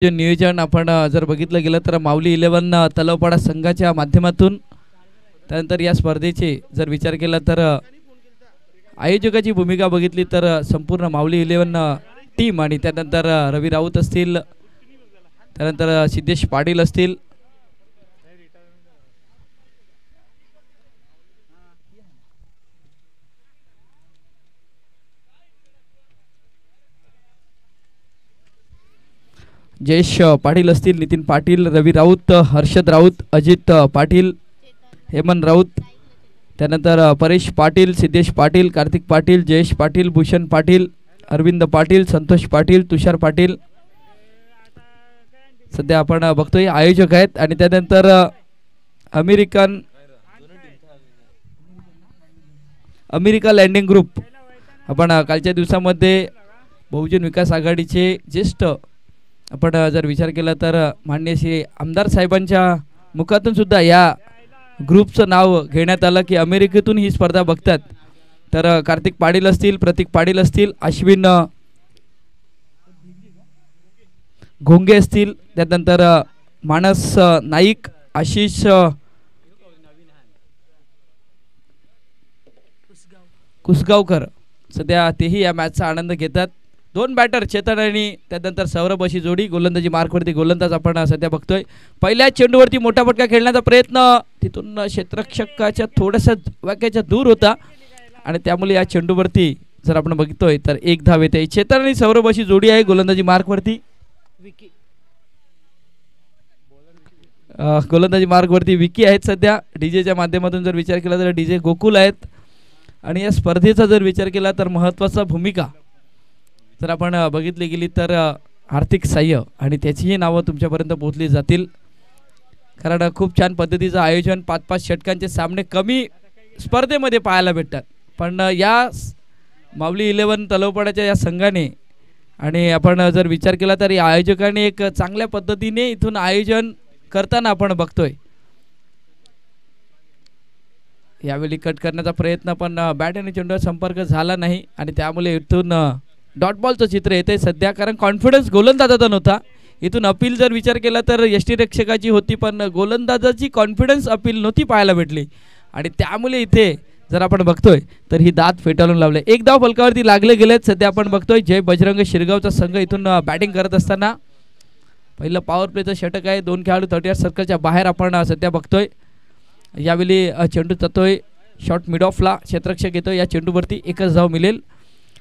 जे नियोजन आपण जर बघितलं गेलं तर माऊली 11 तलवपाडा संघाच्या माध्यमातून त्यानंतर या स्पर्धेचे जर विचार केला तर आयोजकाची भूमिका बघितली तर संपूर्ण माऊली 11 टीम आणि त्यानंतर रवी राऊत असतील, त्यानंतर सिद्धेश पाटील असतील, जयेश पाटील असतील, नितीन पाटील, रवी राऊत, हर्षद राऊत, अजित पाटील, हेमंत राऊत, त्यानंतर परेश पाटील, सिद्धेश पाटील, कार्तिक पाटील, जयेश पाटील, भूषण पाटील, अरविंद पाटील, संतोष पाटील, तुषार पाटील सध्या आपण बघतोय आयोजक आहेत. आणि त्यानंतर अमेरिका लँडिंग ग्रुप आपण कालच्या दिवसामध्ये बहुजन विकास आघाडीचे ज्येष्ठ आपण जर विचार केला तर माननीय श्री आमदार साहेबांच्या मुखातून सुद्धा या ग्रुपचं नाव घेण्यात आलं की अमेरिकेतून ही स्पर्धा बघतात. तर कार्तिक पाटील असतील, प्रतीक पाटील असतील, अश्विन घोंगे असतील, त्यानंतर मानस नाईक, आशिष कुसगावकर सध्या तेही या मॅचचा आनंद घेतात. दोन बॅटर चेतन आणि त्यानंतर सौरभ अशी जोडी गोलंदाजी मार्कवरती गोलंदाज आपण सध्या बघतोय. पहिल्या चेंडूवरती मोठा फटका खेळण्याचा प्रयत्न तिथून क्षेत्ररक्षकाच्या थोड्याशा वाक्याच्या दूर होता आणि त्यामुळे या चेंडूवरती जर आपण बघतोय तर एक धाव येते. चेतन आणि सौरभ अशी जोडी आहे गोलंदाजी मार्कवरती. गोलंदाजी मार्कवरती विकी आहेत सध्या. डीजेच्या माध्यमातून जर विचार केला तर डीजे गोकुल आहेत. आणि या स्पर्धेचा जर विचार केला तर महत्त्वाचा भूमिका जर आपण बघितली गेली तर आर्थिक सहाय्य आणि त्याचीही नावं तुमच्यापर्यंत पोहोचली जातील. कारण खूप छान पद्धतीचं आयोजन, 5-5 षटकांचे सामने कमी स्पर्धेमध्ये पाहायला भेटतात. पण या माऊली 11 तलवपाड्याच्या या संघाने आणि आपण जर विचार केला तर या आयोजकांनी एक चांगल्या पद्धतीने इथून आयोजन करताना आपण बघतोय. यावेळी कट करण्याचा प्रयत्न पण बॅट आणि चेंडूवर संपर्क झाला नाही आणि त्यामुळे इथून डॉट बॉलचं चित्र येते सध्या. कारण कॉन्फिडन्स गोलंदाजाचा नव्हता. इथून अपील जर विचार केला तर यष्टीरक्षकाची होती पण गोलंदाजाची कॉन्फिडन्स अपील नव्हती पाहायला भेटली आणि त्यामुळे इथे जर आपण बघतोय तर ही दात फेटाळून लावले. एक धाव फलकावरती लागले गेलेत सध्या आपण बघतोय. जय बजरंग शिरगावचा संघ इथून बॅटिंग करत असताना पहिलं पॉवर प्लेचं षटक आहे. 2 खेळाडू 38 सर्कलच्या बाहेर आपण सध्या बघतोय. यावेळी चेंडू जातोय शॉर्ट मिड ऑफला, क्षेत्ररक्षक येतोय. या चेंडूवरती एकच धाव मिळेल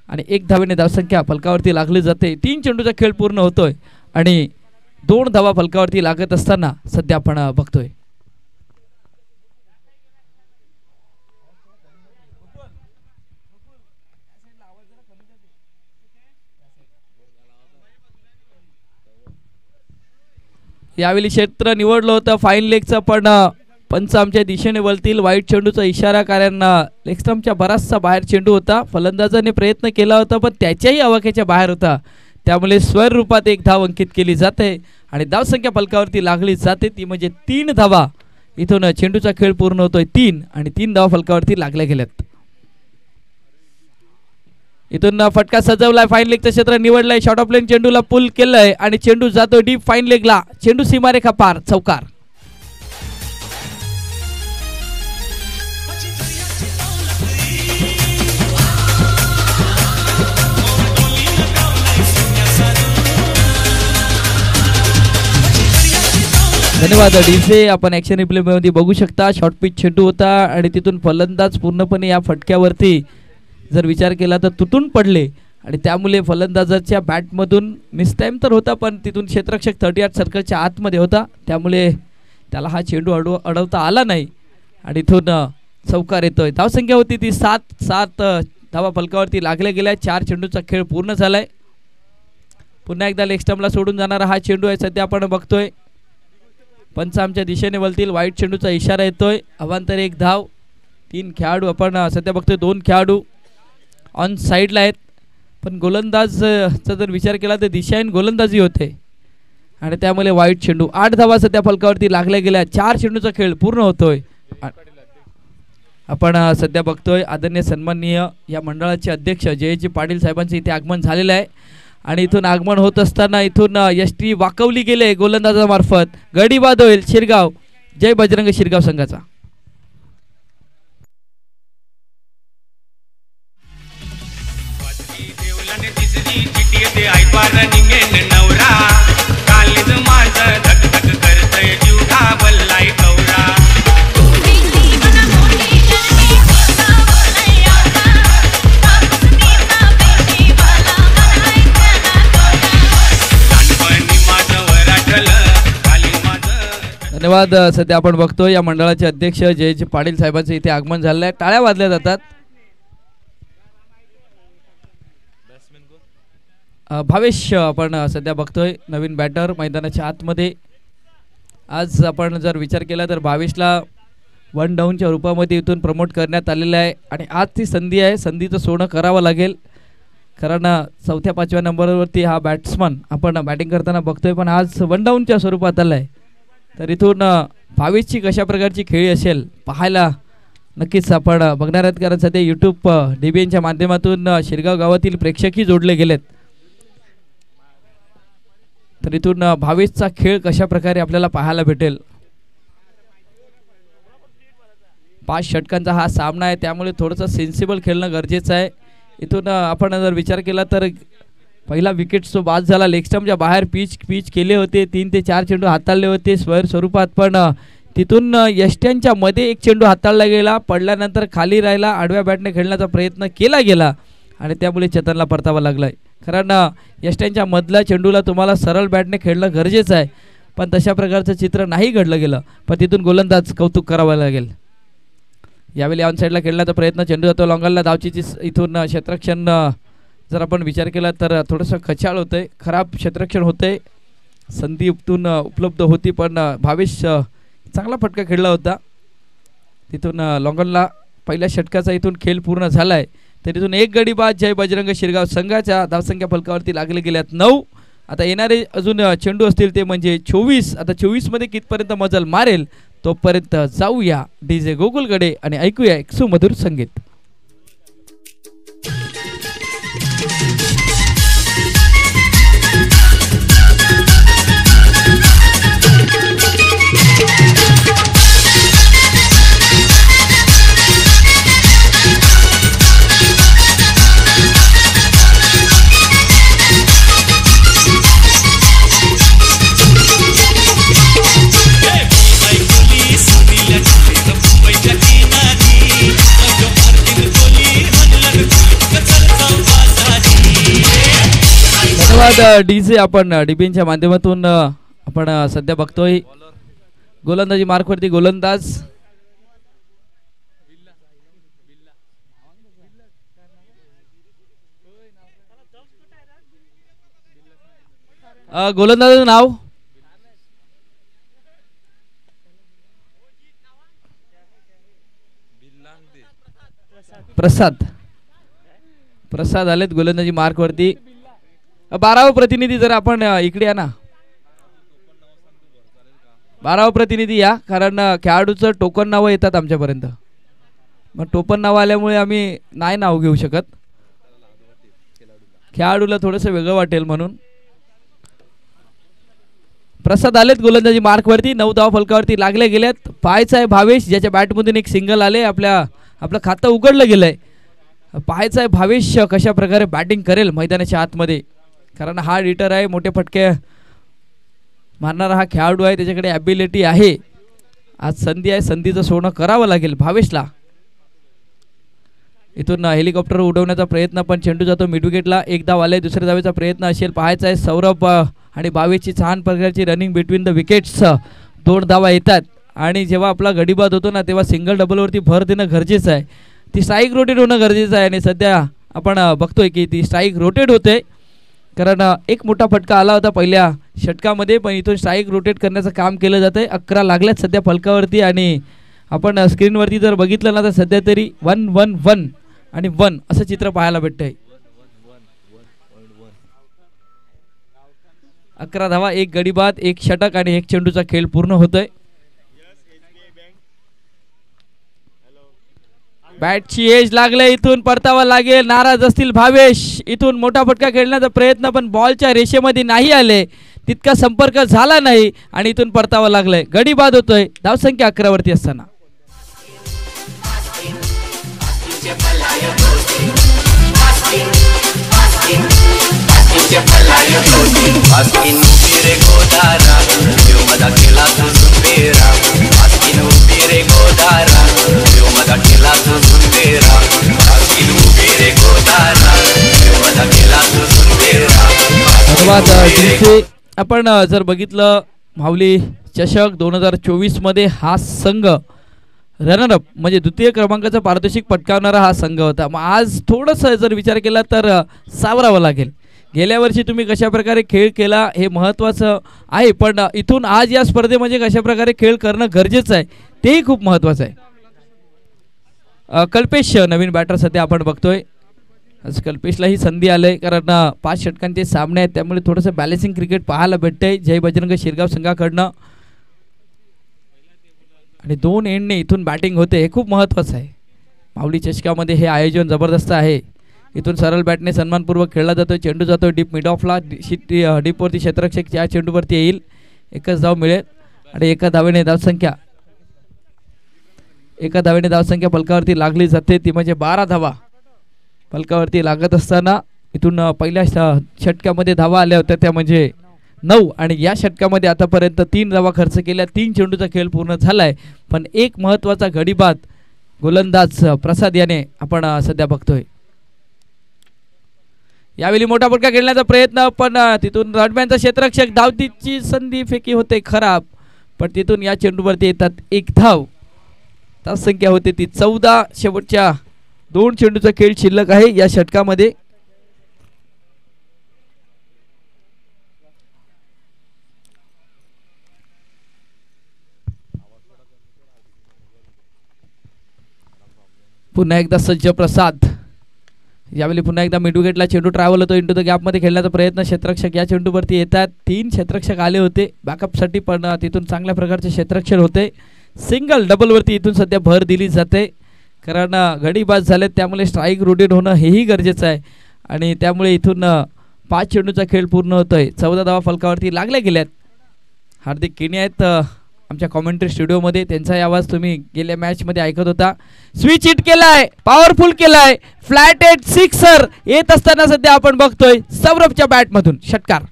आणि 1 धावेने धावसंख्या फलकावरती लागली जाते. 3 चेंडूचा खेळ पूर्ण होतोय आणि 2 धावा फलकावरती लागत असताना सध्या आपण बघतोय. यावेळी क्षेत्र निवडलं होतं फाईन लेगचं पण पंच आमच्या दिशेने वळतील. वाईट चेंडूचा इशारा कारण लेग स्टंपच्या बराचसा बाहेर चेंडू होता. फलंदाजाने प्रयत्न केला होता पण त्याच्याही आवाक्याच्या बाहेर होता. त्यामुळे स्वरूपात 1 धाव अंकित केली जाते आणि धावसंख्या फलकावरती लागली जाते ती म्हणजे 3 धावा. इथून चेंडूचा खेळ पूर्ण होतोय 3 आणि 3 धावा फलकावरती लागल्या गेल्यात. इथून फटका सजवलाय, फाईन लेगचं क्षेत्र निवडलंय. शॉर्ट ऑफ लेन चेंडूला पुल केलंय आणि चेंडू जातो डीप फाईन लेगला. चेंडू सीमारेखा पार, चौकार. धन्यवाद डीजे. आपण ॲक्शन रिप्लेमध्ये बघू शकता शॉर्ट पिच चेंडू होता आणि तिथून फलंदाज पूर्णपणे या फटक्यावरती जर विचार केला तर तुटून पडले आणि त्यामुळे फलंदाजाच्या बॅटमधून मिसटाईम तर होता पण तिथून क्षेत्ररक्षक 38 सर्कलच्या आतमध्ये होता त्यामुळे त्याला हा चेंडू अडवता आला नाही आणि इथून चौकार येतोय. धावसंख्या होती ती 7 धावा फलकावरती लागल्या गेल्या. 4 चेंडूचा खेळ पूर्ण झालाय. पुन्हा एकदा लेग स्टंपला सोडून जाणारा हा चेंडू आहे सध्या आपण बघतोय. पंच आमच्या दिशेने वळतील. वाईट चेंडूचा इशारा येतोय. अवांतर 1 धाव. 3 खेळाडू आपण सध्या बघतोय. 2 खेळाडू ऑन साईडला आहेत पण गोलंदाजचा जर विचार केला तर दिशाहीन गोलंदाजी होते आणि त्यामुळे वाईट चेंडू. 8 धावा सध्या फलकावरती लागल्या गेल्या. 4 चेंडूचा खेळ पूर्ण होतोय. आपण सध्या बघतोय आदरणीय सन्माननीय या मंडळाचे अध्यक्ष जयजी पाटील साहेबांचे इथे आगमन झालेलं आहे आणि इथून आगमन होत असताना इथून यष्टी वाकवली गेले गोलंदाजामार्फत. गडी बाद होईल शिरगाव, जय बजरंग शिरगाव संघाचा. धन्यवाद. सध्या आपण बघतो या मंडळाचे अध्यक्ष जयजी पाटील साहेबांचे इथे आगमन झालेलं आहे. टाळ्या वाजल्या जातात. भावेश आपण सध्या बघतोय नवीन बॅटर मैदानाच्या आतमध्ये. आज आपण जर विचार केला तर भावेशला वन डाऊनच्या रूपामध्ये इथून प्रमोट करण्यात आलेलं आहे आणि आज ती संधी आहे. संधीचं सोनं करावं लागेल कारण 4-5व्या नंबरवरती हा बॅट्समन आपण बॅटिंग करताना बघतोय, पण आज वन डाऊनच्या स्वरूपात आला आहे. तर इथून भावेशची कशा प्रकारची खेळी असेल पाहायला नक्कीच आपण बघणार आहोत, कारण सध्या यूट्यूब DBNच्या माध्यमातून शिरगाव गावातील प्रेक्षकही जोडले गेलेत. तर इथून भावेशचा खेळ कशा प्रकारे आपल्याला पाहायला भेटेल. 5 षटकांचा हा सामना आहे, त्यामुळे थोडंसं सेन्सिबल खेळणं गरजेचं आहे. इथून आपण जर विचार केला तर पहिला विकेट जो बाद झाला लेग स्टंपच्या बाहेर पिच केले होते. 3 ते 4 चेंडू हाताळले होते स्क्वेअर स्वरूपात, पण तिथून यष्ट्यांच्या मध्ये एक चेंडू हाताळला गेला, पडल्यानंतर खाली राहिला. आडव्या बॅटने खेळण्याचा प्रयत्न केला गेला आणि त्यामुळे चेतनला परतावा लागलाय. कारण यष्ट्यांच्या मधल्या चेंडूला तुम्हाला सरळ बॅटने खेळणं गरजेचं आहे, पण तशा प्रकारचं चित्र नाही घडलं गेलं. पण तिथून गोलंदाज कौतुक करावं लागेल. यावेळी ऑन साईडला खेळण्याचा प्रयत्न, चेंडू जातो लॉंगलला. धावचीची इथून क्षेत्ररक्षण जर आपण विचार केला तर थोडंसं खचाळ होतंय, खराब क्षेत्ररक्षण होतंय. संधी उपलब्ध होती, पण भावेश चांगला फटका खेळला होता. तिथून लॉंगनला पहिल्या षटकाचा इथून खेळ पूर्ण झाला आहे. तर इथून एक गडी बाद जय बजरंग शिरगाव संघाच्या. धावसंख्या फलकावरती लागले गेल्यात 9. आता येणारे अजून चेंडू असतील ते म्हणजे 24. आता 24 मध्ये कितपर्यंत मजल मारेल तोपर्यंत जाऊया DJ गोकुलकडे आणि ऐकूया एक सुमधुर संगीत. धन्यवाद DJ. आपण DBNच्या माध्यमातून आपण सध्या बघतोय गोलंदाजी मार्कवरती गोलंदाज गोलंदाजाचं नाव प्रसाद आलेत गोलंदाजी मार्कवरती. 12वा प्रतिनिधी जर आपण इकडे या ना, 12वा प्रतिनिधी या, कारण खेळाडूचं टोकन नावं येतात आमच्यापर्यंत. मग टोकन नाव आल्यामुळे आम्ही नाही नाव घेऊ शकत, खेळाडूला थोडंसं वेगळं वाटेल म्हणून. प्रसाद आलेत गोलंदाजी मार्कवरती. 9 धावा फलकावरती लागले गेलेत. पाहायचं आहे भावेश ज्याच्या बॅटमधून एक सिंगल आले, आपलं खातं उघडलं गेलंय. पाहायचं आहे भावेश कशा प्रकारे बॅटिंग करेल मैदानाच्या आतमध्ये, कारण हा हिटर आहे, मोठे फटके मारणारा हा खेळाडू आहे, त्याच्याकडे ॲबिलिटी आहे. आज संधी आहे, संधीचं सोनं करावं लागेल भावेशला. इथून हेलिकॉप्टर उडवण्याचा प्रयत्न, पण चेंडू जातो मिड विकेटला. एक धाव आले, दुसऱ्या धावेचा प्रयत्न असेल. पाहायचा आहे सौरभ आणि भावेशची छान प्रकारची रनिंग बिटवीन द विकेट्स. 2 धावा येतात आणि जेव्हा आपला गडीबाद होतो ना तेव्हा सिंगल डबलवरती भर देणं गरजेचं आहे. ती स्ट्राईक रोटेट होणं गरजेचं आहे आणि सध्या आपण बघतोय की ती स्ट्राईक रोटेट होते, कारण एक मोठा फटका आला होता पहिल्या षटकामध्ये, पण इथून स्ट्राईक रोटेट करण्याचं काम केलं जातंय. 11 लागल्यात सध्या फलकावरती आणि आपण स्क्रीनवरती जर बघितलं ना तर सध्या तरी 1-1-1 आणि 1 असं चित्र पाहायला भेटतंय. 11 धावा, 1 गडीबाद, 1 षटक आणि 1 चेंडूचा खेळ पूर्ण होतोय. बॅटची एज लागले, इथून परतावा लागेल. नाराज असतील भावेश. इथून मोठा फटका खेळण्याचा प्रयत्न पण बॉलच्या रेषेमध्ये नाही आले, तितका संपर्क झाला नाही आणि इथून परतावा लागलाय. गडी बाद होतोय धावसंख्या 11 वरती असताना. आपण जर बघितलं माऊली चषक 2024 मध्ये हा संघ रनरअप म्हणजे द्वितीय क्रमांकाचा पारितोषिक पटकावणारा हा संघ होता. मग आज थोडंसं जर विचार केला तर सावरावं लागेल. गेल्या वर्षी तुम्ही कशा प्रकारे खेळ केला हे महत्त्वाचं आहे, पण इथून आज या स्पर्धेमध्ये कशा प्रकारे खेळ करणं गरजेचं आहे तेही खूप महत्त्वाचं आहे. कल्पेश नवीन बॅटर सध्या आपण बघतोय. आज कल्पेशलाही संधी आले, कारण 5 षटकांचे सामने आहेत, त्यामुळे थोडंसं बॅलन्सिंग क्रिकेट पाहायला भेटतंय जय बजरंग शिरगाव संघाकडनं. आणि 2 एंडने इथून बॅटिंग होते, हे खूप महत्त्वाचं आहे. माऊली चषकामध्ये हे आयोजन जबरदस्त आहे. इथून सरळ बॅटने सन्मानपूर्वक खेळला जातो. चेंडू जातो डीप मिड ऑफला, डीपवरती क्षेत्ररक्षक या चेंडूवरती येईल. एकच धाव मिळेल आणि एका धावेने धावसंख्या फलकावरती लागली जाते, ती म्हणजे 12 धावा. फलकावरती लागत असताना इथून पहिल्या षटकामध्ये धावा आल्या होत्या त्या म्हणजे 9 आणि या षटकामध्ये आतापर्यंत 3 धावा खर्च केल्या. 3 चेंडूचा खेळ पूर्ण झालाय, पण एक महत्त्वाचा गडीबाद गोलंदाज प्रसाद याने आपण सध्या बघतोय. यावेळी मोठा फटका खेळण्याचा प्रयत्न, पण तिथून रडमॅनचा क्षेत्ररक्षक धावतीची संधी फेकी होते खराब, पण तिथून या चेंडूवरती येतात 1 धाव. संख्या होते ती 14. शेवटच्या 2 चेंडूचा खेळ शिल्लक आहे या षटकामध्ये. पुन्हा एकदा सज्ज प्रसाद. यावेळी पुन्हा एकदा मिड विकेटला चेंडू ट्रॅव्हल होतो. इंटू द गॅपमध्ये खेळण्याचा प्रयत्न. क्षेत्ररक्षक या चेंडूवरती येतात. 3 क्षेत्ररक्षक आले होते बॅकअपसाठी, पण तिथून चांगल्या प्रकारचे क्षेत्ररक्षण होते. सिंगल डबलवरती इथून सध्या भर दिली जाते, कारण गडी बाद झालेत, त्यामुळे स्ट्राईक रोटेट होणं हेही गरजेचं आहे. आणि त्यामुळे इथून 5 चेंडूचा खेळ पूर्ण होतोय. 14 धावा फलकावरती लागल्या गेल्यात. हार्दिक केनी आहेत आमच्या कॉमेंट्री स्टुडिओमध्ये, त्यांचाही आवाज तुम्ही गेल्या मॅचमध्ये ऐकत होता. स्विच हिट केलाय, पॉवरफुल केलाय, फ्लॅट एट सिक्सर येत असताना सध्या आपण बघतोय सौरभच्या बॅटमधून षटकार.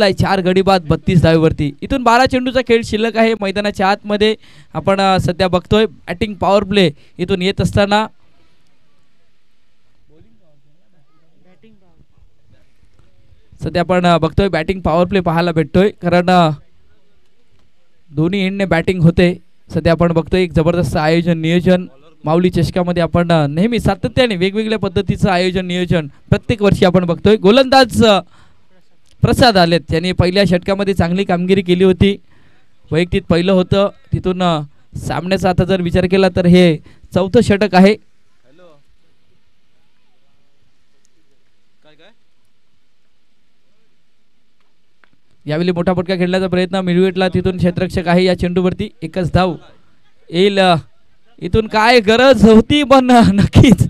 पोचलाय 4 गडी बाद 32 धावेवरती. इथून 12 चेंडूचा खेळ शिल्लक आहे मैदानाच्या आतमध्ये. आपण सध्या बघतोय बॅटिंग पॉवर प्ले इथून येत असताना सध्या आपण बघतोय बॅटिंग पॉवर प्ले पाहायला भेटतोय, कारण दोन्ही एंडने बॅटिंग होते. सध्या आपण बघतोय एक जबरदस्त आयोजन नियोजन माऊली चषकामध्ये आपण नेहमी सातत्याने वेगवेगळ्या पद्धतीचं आयोजन नियोजन प्रत्येक वर्षी आपण बघतोय. गोलंदाज प्रसाद आलेत, त्यांनी पहिल्या षटकामध्ये चांगली कामगिरी केली होती, वैयक्तिक पहिलं होतं. तिथून सामन्याचा आता जर विचार केला तर हे चौथं षटक आहे. यावेळी मोठा फटका खेळण्याचा प्रयत्न मिळवेटला, तिथून क्षेत्ररक्षक आहे या चेंडूवरती. एकच धाव येईल. इथून काय गरज होती पण नक्कीच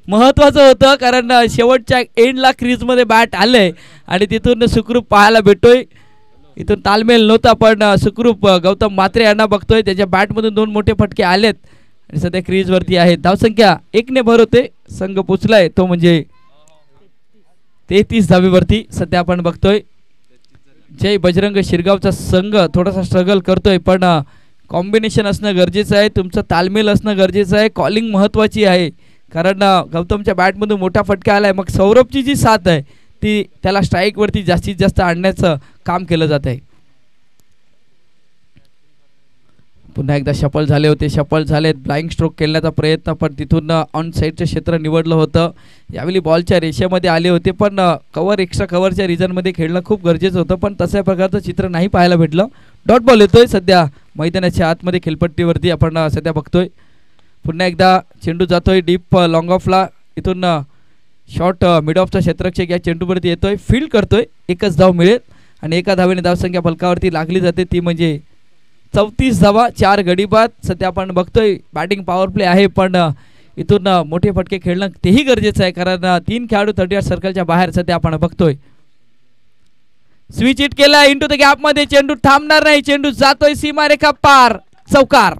महत्वाचं होतं, कारण शेवटच्या एंडला क्रीजमध्ये बॅट आलंय आणि तिथून सुखरूप पाहायला भेटतोय. इथून तालमेल नव्हता पण सुखरूप गौतम म्हात्रे यांना बघतोय, त्याच्या बॅटमधून 2 मोठे फटके आलेत आणि सध्या क्रीजवरती आहेत. धावसंख्या 1 ने भर होते, संघ पोचलाय तो म्हणजे 33 धावेवरती. सध्या आपण बघतोय जय बजरंग शिरगावचा संघ थोडासा स्ट्रगल करतोय, पण कॉम्बिनेशन असणं गरजेचं आहे, तुमचं तालमेल असणं गरजेचं आहे, कॉलिंग महत्त्वाची आहे. कारण गौतमच्या बॅटमधून मोठा फटका आलाय, मग सौरभची जी साथ आहे ती त्याला स्ट्राईकवरती जास्तीत जास्त आणण्याचं काम केलं जात आहे. पुन्हा एकदा शफल झाले होते, शफल झालेत, फ्लाइंग स्ट्रोक खेळण्याचा प्रयत्न, पण तिथून ऑन साईडचं क्षेत्र निवडलं होतं. यावेळी बॉलच्या रेषेमध्ये आले होते, पण कव्हर एक्स्ट्रा कव्हरच्या रिजनमध्ये खेळणं खूप गरजेचं होतं, पण तशा प्रकारचं चित्र नाही पाहायला भेटलं. डॉट बॉल येतोय सध्या मैदानाच्या आतमध्ये खेळपट्टीवरती आपण सध्या बघतोय. पुन्हा एकदा चेंडू जातोय डीप लॉंग ऑफला, इथून शॉर्ट मिड ऑफचा क्षेत्ररक्षक या चेंडूवरती येतोय, फील्ड करतोय. एकच धाव मिळेल आणि एका धावेने धावसंख्या फलकावरती लागली जाते, ती म्हणजे 34 धावा 4 गडी बाद. सध्या आपण बघतोय बॅटिंग पॉवर प्ले आहे, पण इथून मोठे फटके खेळणं तेही गरजेचं आहे, कारण 3 खेळाडू 38 सर्कलच्या बाहेर सध्या आपण बघतोय. स्विच हिट केला इंटू द गॅप मध्ये, चेंडू थांबणार नाही, चेंडू जातोय सीमारेखा पार, चौकार.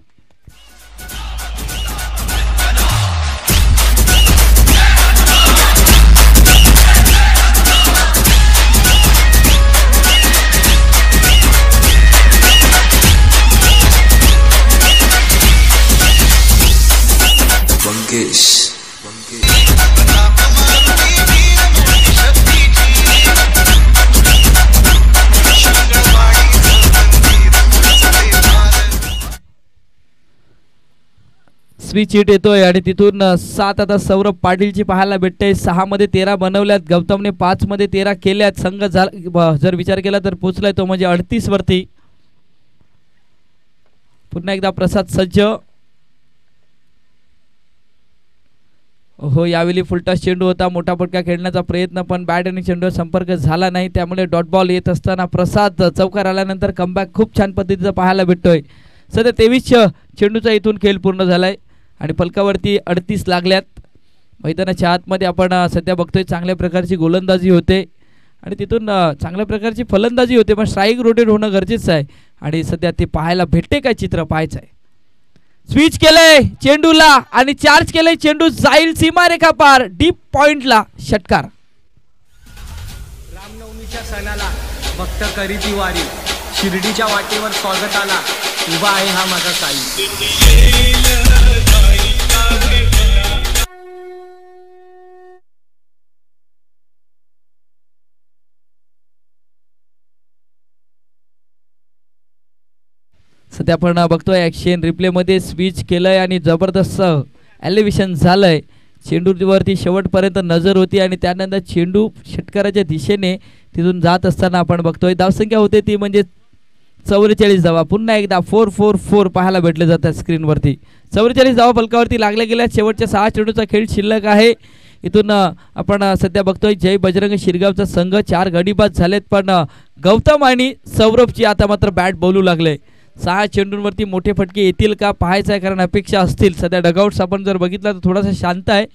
स्विच हिट येतोय आणि तिथून 7 आता सौरभ पाटीलची पाहायला भेटते. 6 मध्ये 13 बनवल्यात, गौतमने 5 मध्ये 13 केल्यात. संघ जर विचार केला तर पोचलाय तो म्हणजे 38 वरती. पुन्हा एकदा प्रसाद सज्ज. हो, यावेळी फुलटॉस चेंडू होता, मोठा फटका खेळण्याचा प्रयत्न, पण बॅट आणि चेंडूवर संपर्क झाला नाही, त्यामुळे डॉट बॉल येत असताना प्रसाद चौकार आल्यानंतर कमबॅक खूप छान पद्धतीचा पाहायला भेटतोय. सध्या 23 चेंडूचा इथून खेळ पूर्ण झालाय आणि फलकावरती 38 लागल्यात. मैदानाच्या आतमध्ये आपण सध्या बघतोय चांगल्या प्रकारची गोलंदाजी होते आणि तिथून चांगल्या प्रकारची फलंदाजी होते, पण स्ट्राईक रोटेट होणं गरजेचं आहे आणि सध्या ते पाहायला भेटते काय चित्र पाहायचं आहे. स्विच केलंय चेंडूला आणि चार्ज केलंय, चेंडू जाईल सीमारेखा पार, डीप पॉइंटला षटकार. रामनवमीच्या सणाला भक्त करीती वारी, शिर्डीच्या वाटेवर स्वागताला उभा आहे हा माझा साई. सध्या आपण बघतोय ॲक्शन रिप्लेमध्ये स्विच केलंय आणि जबरदस्त एलिव्हेशन झालंय. चेंडूवरती शेवटपर्यंत नजर होती आणि त्यानंतर चेंडू षटकाराच्या दिशेने तिथून जात असताना आपण बघतोय धावसंख्या होते ती म्हणजे 44 धावा. पुन्हा एकदा 4-4-4 पाहायला भेटले जातात स्क्रीनवरती. 44 धावा फलकावरती लागल्या गेल्या. शेवटच्या 6 चेंडूचा खेळ शिल्लक आहे. इथून आपण सध्या बघतोय जय बजरंग शिरगावचा संघ 4 गडी बाद झालेत, पण गौतम आणि सौरभची आता मात्र बॅट बोलू लागले. 6 चेंडूंवरती मोठे फटके येतील का पाहायचं आहे, कारण अपेक्षा असतील. सध्या डगआउट्स आपण जर बघितला तर थोडासा शांत आहे,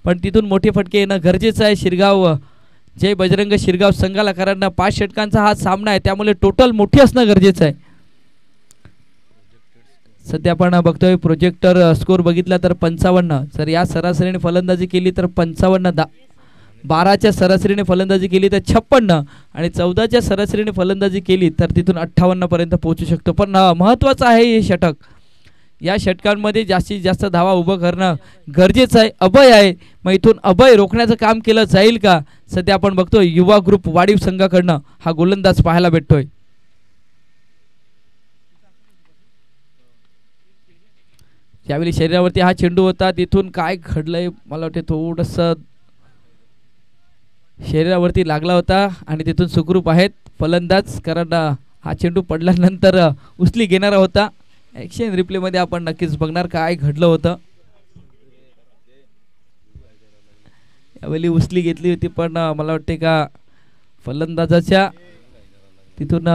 पण तिथून मोठे फटके येणं गरजेचं आहे शिरगाव जय बजरंग शिरगाव संघाला, कारण 5 षटकांचा हा सामना आहे, त्यामुळे टोटल मोठी असणं गरजेचं आहे. सध्या आपण बघतोय प्रोजेक्टर स्कोर बघितला तर 55. जर या सरासरीने फलंदाजी केली तर 55 12च्या सरासरीने फलंदाजी केली तर 56 आणि 14च्या सरासरीने फलंदाजी केली तर तिथून 58 पर्यंत पोहोचू शकतो. पण महत्त्वाचं आहे हे षटक. या षटकांमध्ये जास्तीत जास्त धावा उभं करणं गरजेचं आहे. अभय आहे, मग इथून अभय रोखण्याचं काम केलं जाईल का? सध्या आपण बघतोय युवा ग्रुप वाडीव संघाकडनं हा गोलंदाज पाहायला भेटतोय. यावेळी शरीरावरती हा चेंडू होता, तिथून काय घडलंय मला वाटते थोडंसं शरीरावरती लागला होता आणि तिथून सुखरूप आहेत फलंदाज, कारण हा चेंडू पडल्यानंतर उचली घेणारा होता. ॲक्शन रिप्लेमध्ये आपण नक्कीच बघणार काय घडलं होतं. यावेळी उचली घेतली होती पण मला वाटते का फलंदाजाच्या तिथून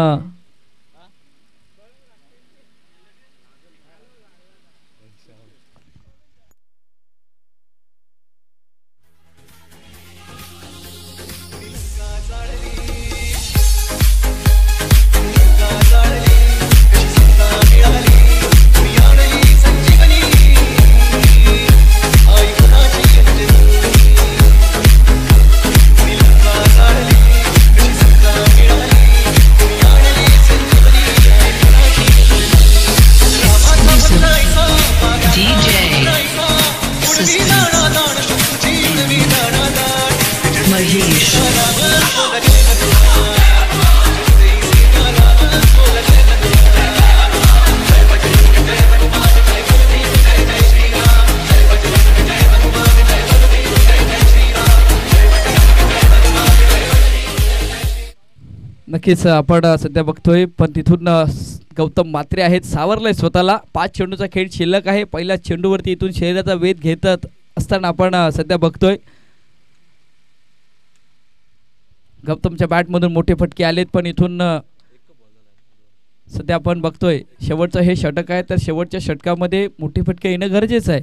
नक्कीच आपण सध्या बघतोय. पण तिथून गौतम मात्रे आहेत, सावरलंय स्वतःला. 5 चेंडूचा खेळ शिल्लक आहे. पहिल्या चेंडूवरती इथून शरीराचा वेध घेत असताना आपण सध्या बघतोय गौतमच्या बॅटमधून मोठे फटके आलेत. पण इथून सध्या आपण बघतोय शेवटचं हे षटक आहे, तर शेवटच्या षटकामध्ये मोठे फटके येणं गरजेचं आहे.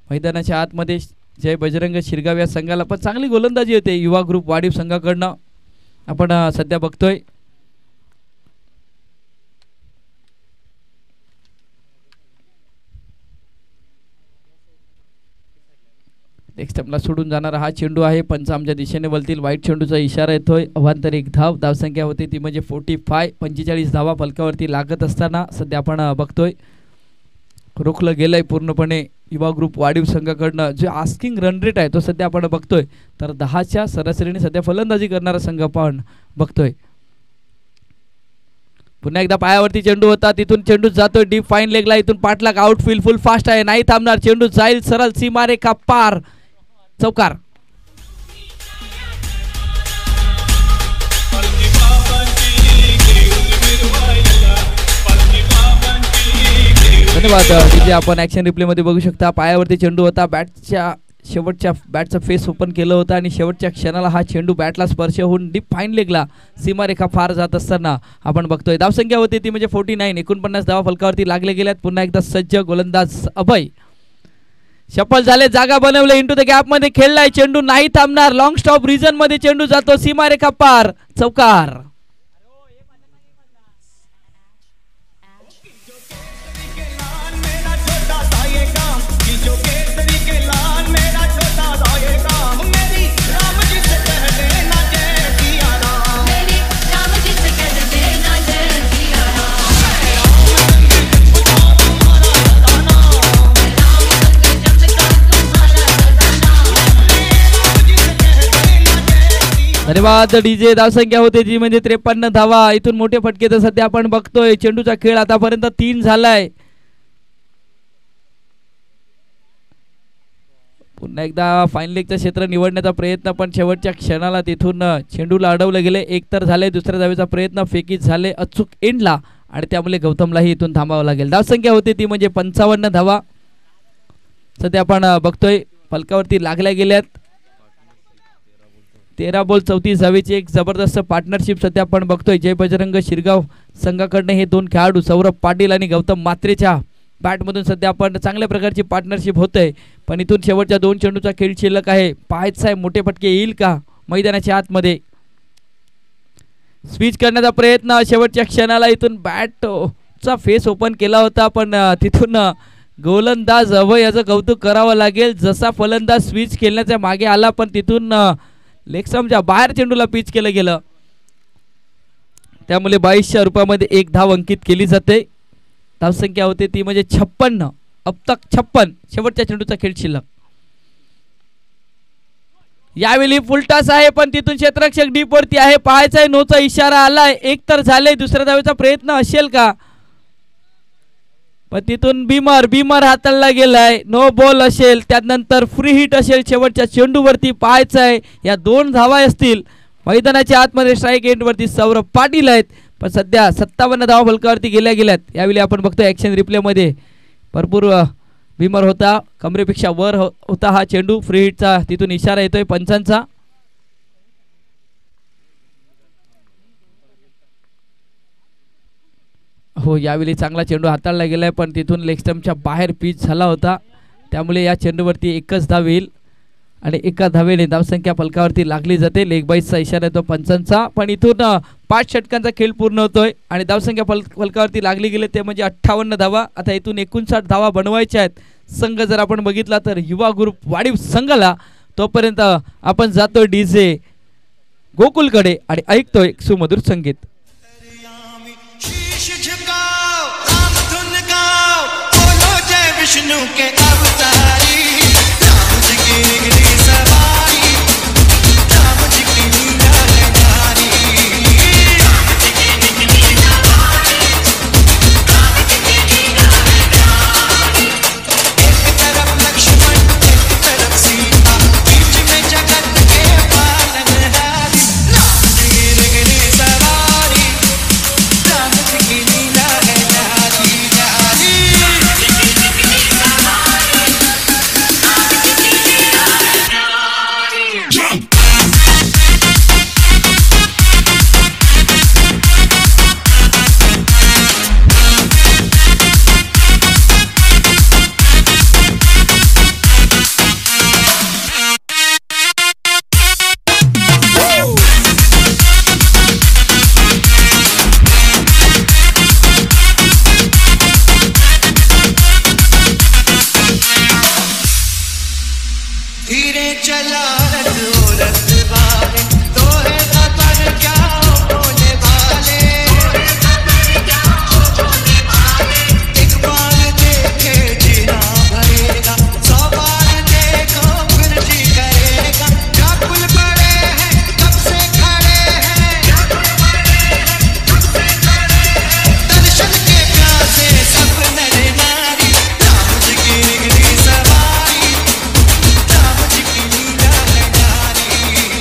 मैदानाच्या आतमध्ये जय बजरंग शिरगाव या संघाला पण चांगली गोलंदाजी होते युवा ग्रुप वाडीव संघाकडनं आपण सध्या बघतोय. नेक्स्ट स्टंपला सोडून जाणारा हा चेंडू आहे. पंच आमच्या दिशेने बोलतील. वाईट चेंडूचा इशारा येतोय. अवांतर 1 धाव. धावसंख्या होती ती म्हणजे 45. 45 धावा फलकावरती लागत असताना सध्या आपण बघतोय रोखलं गेलंय पूर्णपणे युवा ग्रुप वाडीव संघाकडनं. जे आस्किंग रन रेट आहे तो सध्या आपण बघतोय तर 10च्या सरासरीने सध्या फलंदाजी करणारा संघ आपण बघतोय. पुन्हा एकदा पायावरती चेंडू होता, तिथून चेंडू जातोय डीप फाईन लेगला. इथून पाठलाग आउटफील्ड फुल फास्ट आहे, नाही थांबणार. चेंडू जाईल सरळ सीमारेखा पार, चौकार. धन्यवाद. तिथे आपण ॲक्शन रिप्लेमध्ये बघू शकता पायावरती चेंडू होता, बॅटच्या शेवटच्या बॅटचं फेस ओपन केलं होतं आणि शेवटच्या क्षणाला हा चेंडू बॅटला स्पर्श होऊन डीप फाईन लेगला सीमारेखा फार जात असताना आपण बघतोय. धावसंख्या होती ती म्हणजे 49. 49 धावा फलकावरती लागले गेल्यात. पुन्हा एकदा सज्ज गोलंदाज अभय सफल झाले, जागा बनवले, इंटू द गॅप मध्ये खेळलाय. चेंडू नाही थांबणार. लॉंग स्टॉप रिजन मध्ये चेंडू जातो, सीमारेखा पार, चौकार. धन्यवाद डीजे. धावसंख्या होते जी म्हणजे 53 धावा. इथून मोठे फटके तर सध्या आपण बघतोय. चेंडूचा खेळ आतापर्यंत 3 झालाय. पुन्हा एकदा फाईन लेगचं क्षेत्र निवडण्याचा प्रयत्न, पण शेवटच्या क्षणाला तिथून चेंडूला अडवलं गेले. एक तर झाले, दुसऱ्या धावेचा प्रयत्न फेकीत झाले अचूक एंडला आणि त्यामुळे गौतमलाही इथून थांबावं लागेल. धावसंख्या होती ती म्हणजे 55 धावा सध्या आपण बघतोय फलकावरती लागल्या गेल्यात. 13 बॉल 34 धावेची एक जबरदस्त पार्टनरशिप सध्या आपण बघतोय. जय बजरंग शिरगाव संघाकडनं हे 2 खेळाडू सौरभ पाटील आणि गौतम मात्रेच्या बॅटमधून सध्या आपण चांगल्या प्रकारची पार्टनरशिप होते. पण इथून शेवटच्या 2 चेंडूचा खेळ शिल्लक आहे. पाहायचं आहे मोठे फटके येईल का मैदानाच्या आतमध्ये. स्विच करण्याचा प्रयत्न शेवटच्या क्षणाला इथून बॅटचा फेस ओपन केला होता, पण तिथून गोलंदाज अभय याचं कौतुक करावं लागेल. जसा फलंदाज स्विच खेळण्याच्या मागे आला पण तिथून लेग स्टंपच्या बाहेर चेंडूला पिच केलं गेलं, त्यामुळे 2200 रुपयामध्ये एक धाव अंकित केली जाते. धावसंख्या होते ती म्हणजे 56. अब तक 56. शेवटच्या चेंडूचा खेळ शिल्लक. यावेळी फुलटास आहे पण तिथून क्षेत्ररक्षक डीप वरती आहे, पाहायचा नोचा इशारा आलाय. एक तर झाले, दुसऱ्या धावेचा प्रयत्न असेल का, पण तिथून बीमर हाताळला गेलाय. नो बॉल असेल, त्यानंतर फ्री हिट असेल शेवटच्या चेंडूवरती. पाहायचं आहे या 2 धावा असतील. मैदानाच्या आतमध्ये स्ट्राईक एंडवरती सौरभ पाटील आहेत, पण सध्या 57 धावा फलकावरती गेल्यात. यावेळी आपण बघतो ॲक्शन रिप्लेमध्ये भरपूर बीमर होता, कमरेपेक्षा वर होता हा चेंडू. फ्री हिटचा तिथून इशारा येतोय पंचांचा. हो, यावेळी चांगला चेंडू हाताळला गेलाय, पण तिथून लेग स्टंपच्या बाहेर पिच झाला होता, त्यामुळे या चेंडूवरती एकच धाव येईल आणि एका धावेने धावसंख्या फलकावरती लागली जाते. लेग बाईसचा इशारा येतो पंचांचा, पण इथून 5 षटकांचा खेळ पूर्ण होतोय आणि धावसंख्या फलकावरती लागली गेले ते म्हणजे 58 धावा. आता इथून 59 धावा बनवायच्या आहेत. संघ जर आपण बघितला तर युवा ग्रुप वाढीव संघाला. तोपर्यंत आपण जातोय डीजे गोकुलकडे आणि ऐकतोय सुमधुर संगीत. विष्णु के अवतारी राम जी की निगरी सवारी, राम जी की लीलाधारी, राम जी की निगरी सवारी, राम जी की लीलाधारी। एक तरफ लक्ष्मण एक तरफ सीता, बीच में जगत के पालनहारी, राम जी की निगरी सवारी, राम जी की लीलाधारी।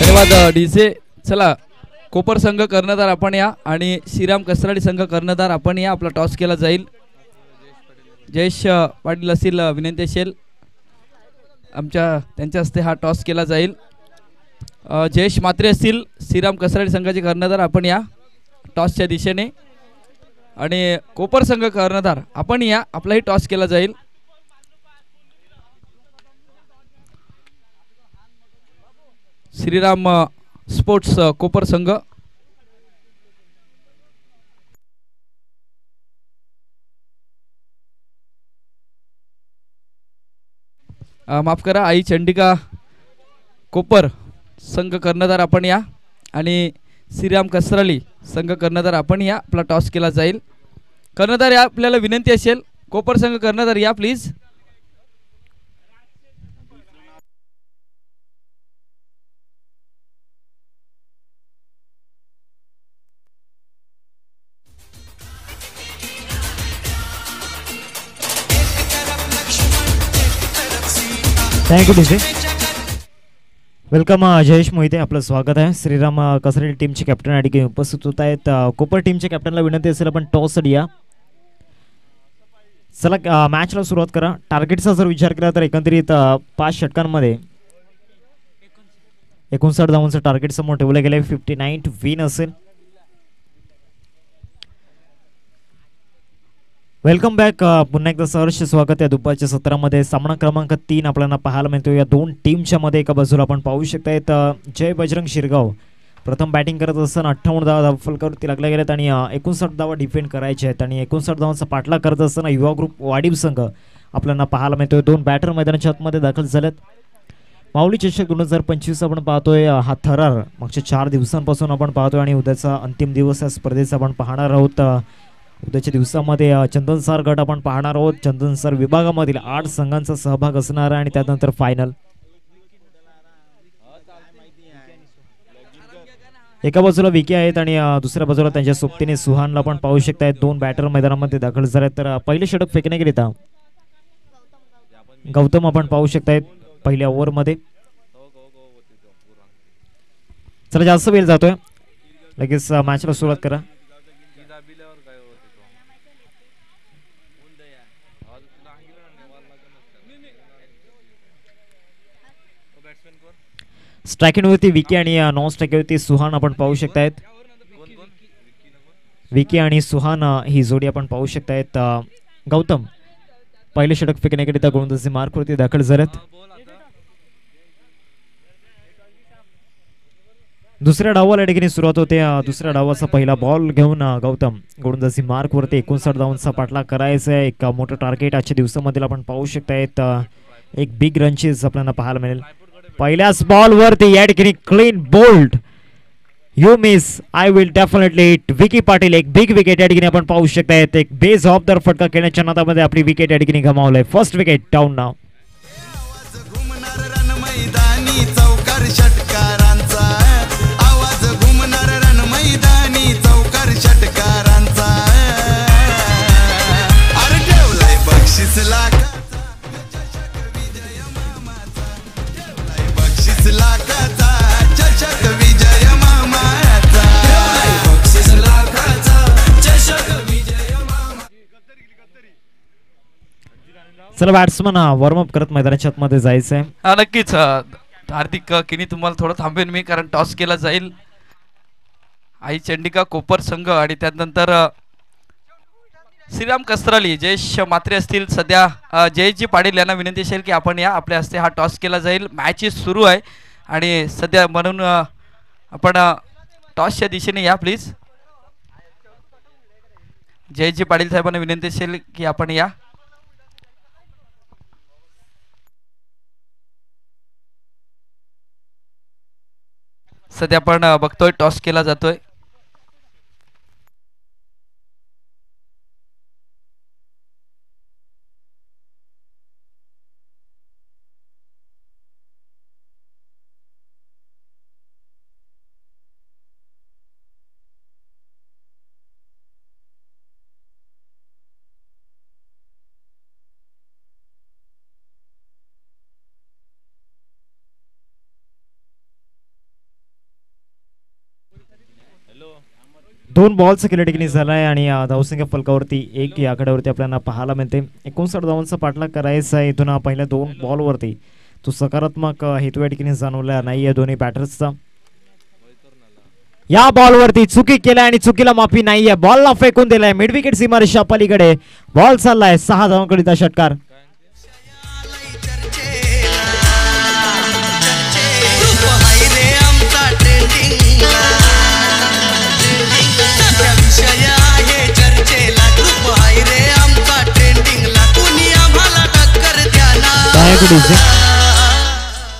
धन्यवाद डीजे. चला, कोपर संघ कर्णधार आपण या आणि श्रीराम कसराडी संघ कर्णधार आपण या. आपला टॉस केला जाईल. जयेश पाटील असतील, विनंती असेल त्यांच्या हस्ते हा टॉस केला जाईल. जयेश मात्रे असतील, श्रीराम कसराडी संघाचे कर्णधार आपण या टॉसच्या दिशेने, आणि कोपर संघ कर्णधार आपण या. आपलाही टॉस केला जाईल. श्रीराम स्पोर्ट्स कोपर संघ. माफ करा, आई चंडिका कोपर संघ कर्णधार आपण या आणि श्रीराम कसराली संघ कर्णधार आपण या. आपला टॉस केला जाईल. कर्णधार या, आपल्याला विनंती असेल, कोपर संघ कर्णधार या please. Thank you DJ. Welcome Jayesh Mohite, आपलं स्वागत आहे. श्रीराम कसराडी टीमचे कॅप्टन या ठिकाणी उपस्थित होत आहेत. कोपर टीमच्या कॅप्टनला विनंती असेल आपण टॉस या. चला, मॅचला सुरुवात करा. टार्गेटचा जर विचार केला तर एकंदरीत 5 षटकांमध्ये 59 धावांचं टार्गेट समोर ठेवलं गेलं. 59 विन असेल. Welcome back. पुन्हा एकदा सहर्ष स्वागत आहे. दुपारच्या सत्रामध्ये सामना क्रमांक 3 आपल्याला पाहायला मिळतो. या 2 टीमच्या मध्ये एका बाजूला आपण पाहू शकतायत जय बजरंग शिरगाव प्रथम बॅटिंग करत असताना 58 धावा फलकावरती लागल्या गेल्यात आणि 59 धावा डिफेंड करायचे आहेत आणि 59 धावांचा पाठलाग करत असताना युवा ग्रुप वाडीव संघ आपल्याला पाहायला मिळतोय. 2 बॅटर मैदानाच्या आतमध्ये दाखल झालेत. माऊली चषक 2025 आपण पाहतोय. हा थरार मागच्या 4 दिवसांपासून आपण पाहतोय आणि उद्याचा अंतिम दिवस या स्पर्धेचा आपण पाहणार आहोत. उद्याच्या दिवसामध्ये चंदनसार गट आपण पाहणार आहोत. चंदनसार विभागामधील 8 संघांचा सहभाग असणार आहे आणि त्यानंतर फायनल. एका बाजूला विके आहेत आणि दुसऱ्या बाजूला त्यांच्या सोबतीने सुहानला पण पाहू शकतायत. 2 बॅटर मैदानामध्ये दाखल झाले. तर पहिले षटक फेकण्याकरिता गौतम आपण पाहू शकतायत पहिल्या ओव्हरमध्ये. चला जास्त वेळ जातोय, लगेच मॅचला सुरुवात करा. स्ट्रायकिंगवरती विकी आणि नॉन स्ट्रायकिंगवरती सुहान आपण पाहू शकतायत. विकी आणि सुहान ही जोडी आपण पाहू शकतायत. गौतम पहिले षटक फेकण्याकरिता गोलंदाजी मार्कवरती दाखल झालेत. दुसऱ्या डावाला ठिकाणी सुरुवात होते. दुसऱ्या डावाचा पहिला बॉल घेऊन गौतम गोलंदाजी मार्कवरती 59 धावांचा पाठलाग करायचा आहे. एक मोठं टार्गेट आजच्या दिवसामध्ये आपण पाहू शकतायत. एक बिग रनचेस आपल्याला पाहायला मिळेल. पहिल्याच बॉलवरती या ठिकाणी clean bowled. You miss I will definitely hit. Vicky Patil एक बिग विकेट या ठिकाणी आपण पाहू शकतायत. एक बेस ऑफ द फटका खेळण्याच्या नादामध्ये आपली विकेट या ठिकाणी गमावलंय. फर्स्ट विकेट डाऊन नाव. चला बॅट्समन वॉर्मअप करत मैदानाच्या आतमध्ये जायचंय. नक्कीच हार्दिक किनी तुम्हाला थोडं थांबेन मी, कारण टॉस केला जाईल. आई चंडिका कोपर संघ आणि त्यानंतर श्रीराम कस्त्राली जयेश मात्रे असतील. सध्या जयेशजी पाटील यांना विनंती असेल की आपण या, आपल्या हस्ते हा टॉस केला जाईल. मॅचेस सुरू आहे आणि सध्या म्हणून आपण टॉसच्या दिशेने या प्लीज. जयेशजी पाटील साहेबांना विनंती असेल की आपण या. सध्या आपण बघतोय टॉस केला जातोय. दोन बॉलचा खेळ ठिकाणी झालाय आणि धावसंख्या फलकावरती 1 या आकड्यावरती आपल्याला पाहायला मिळते. 59 धावांचा पाठलाग करायचा आहे. इथून पहिल्या 2 बॉलवरती तो सकारात्मक हेतू या ठिकाणी जाणवला नाही या दोन्ही बॅटर्सचा. या बॉलवरती चुकी केल्या आणि चुकीला माफी नाहीये. बॉलला फेकून दिलाय मिड विकेट सीमारेषा पलीकडे. बॉल चाललाय 6 धावांकरिता षटकार.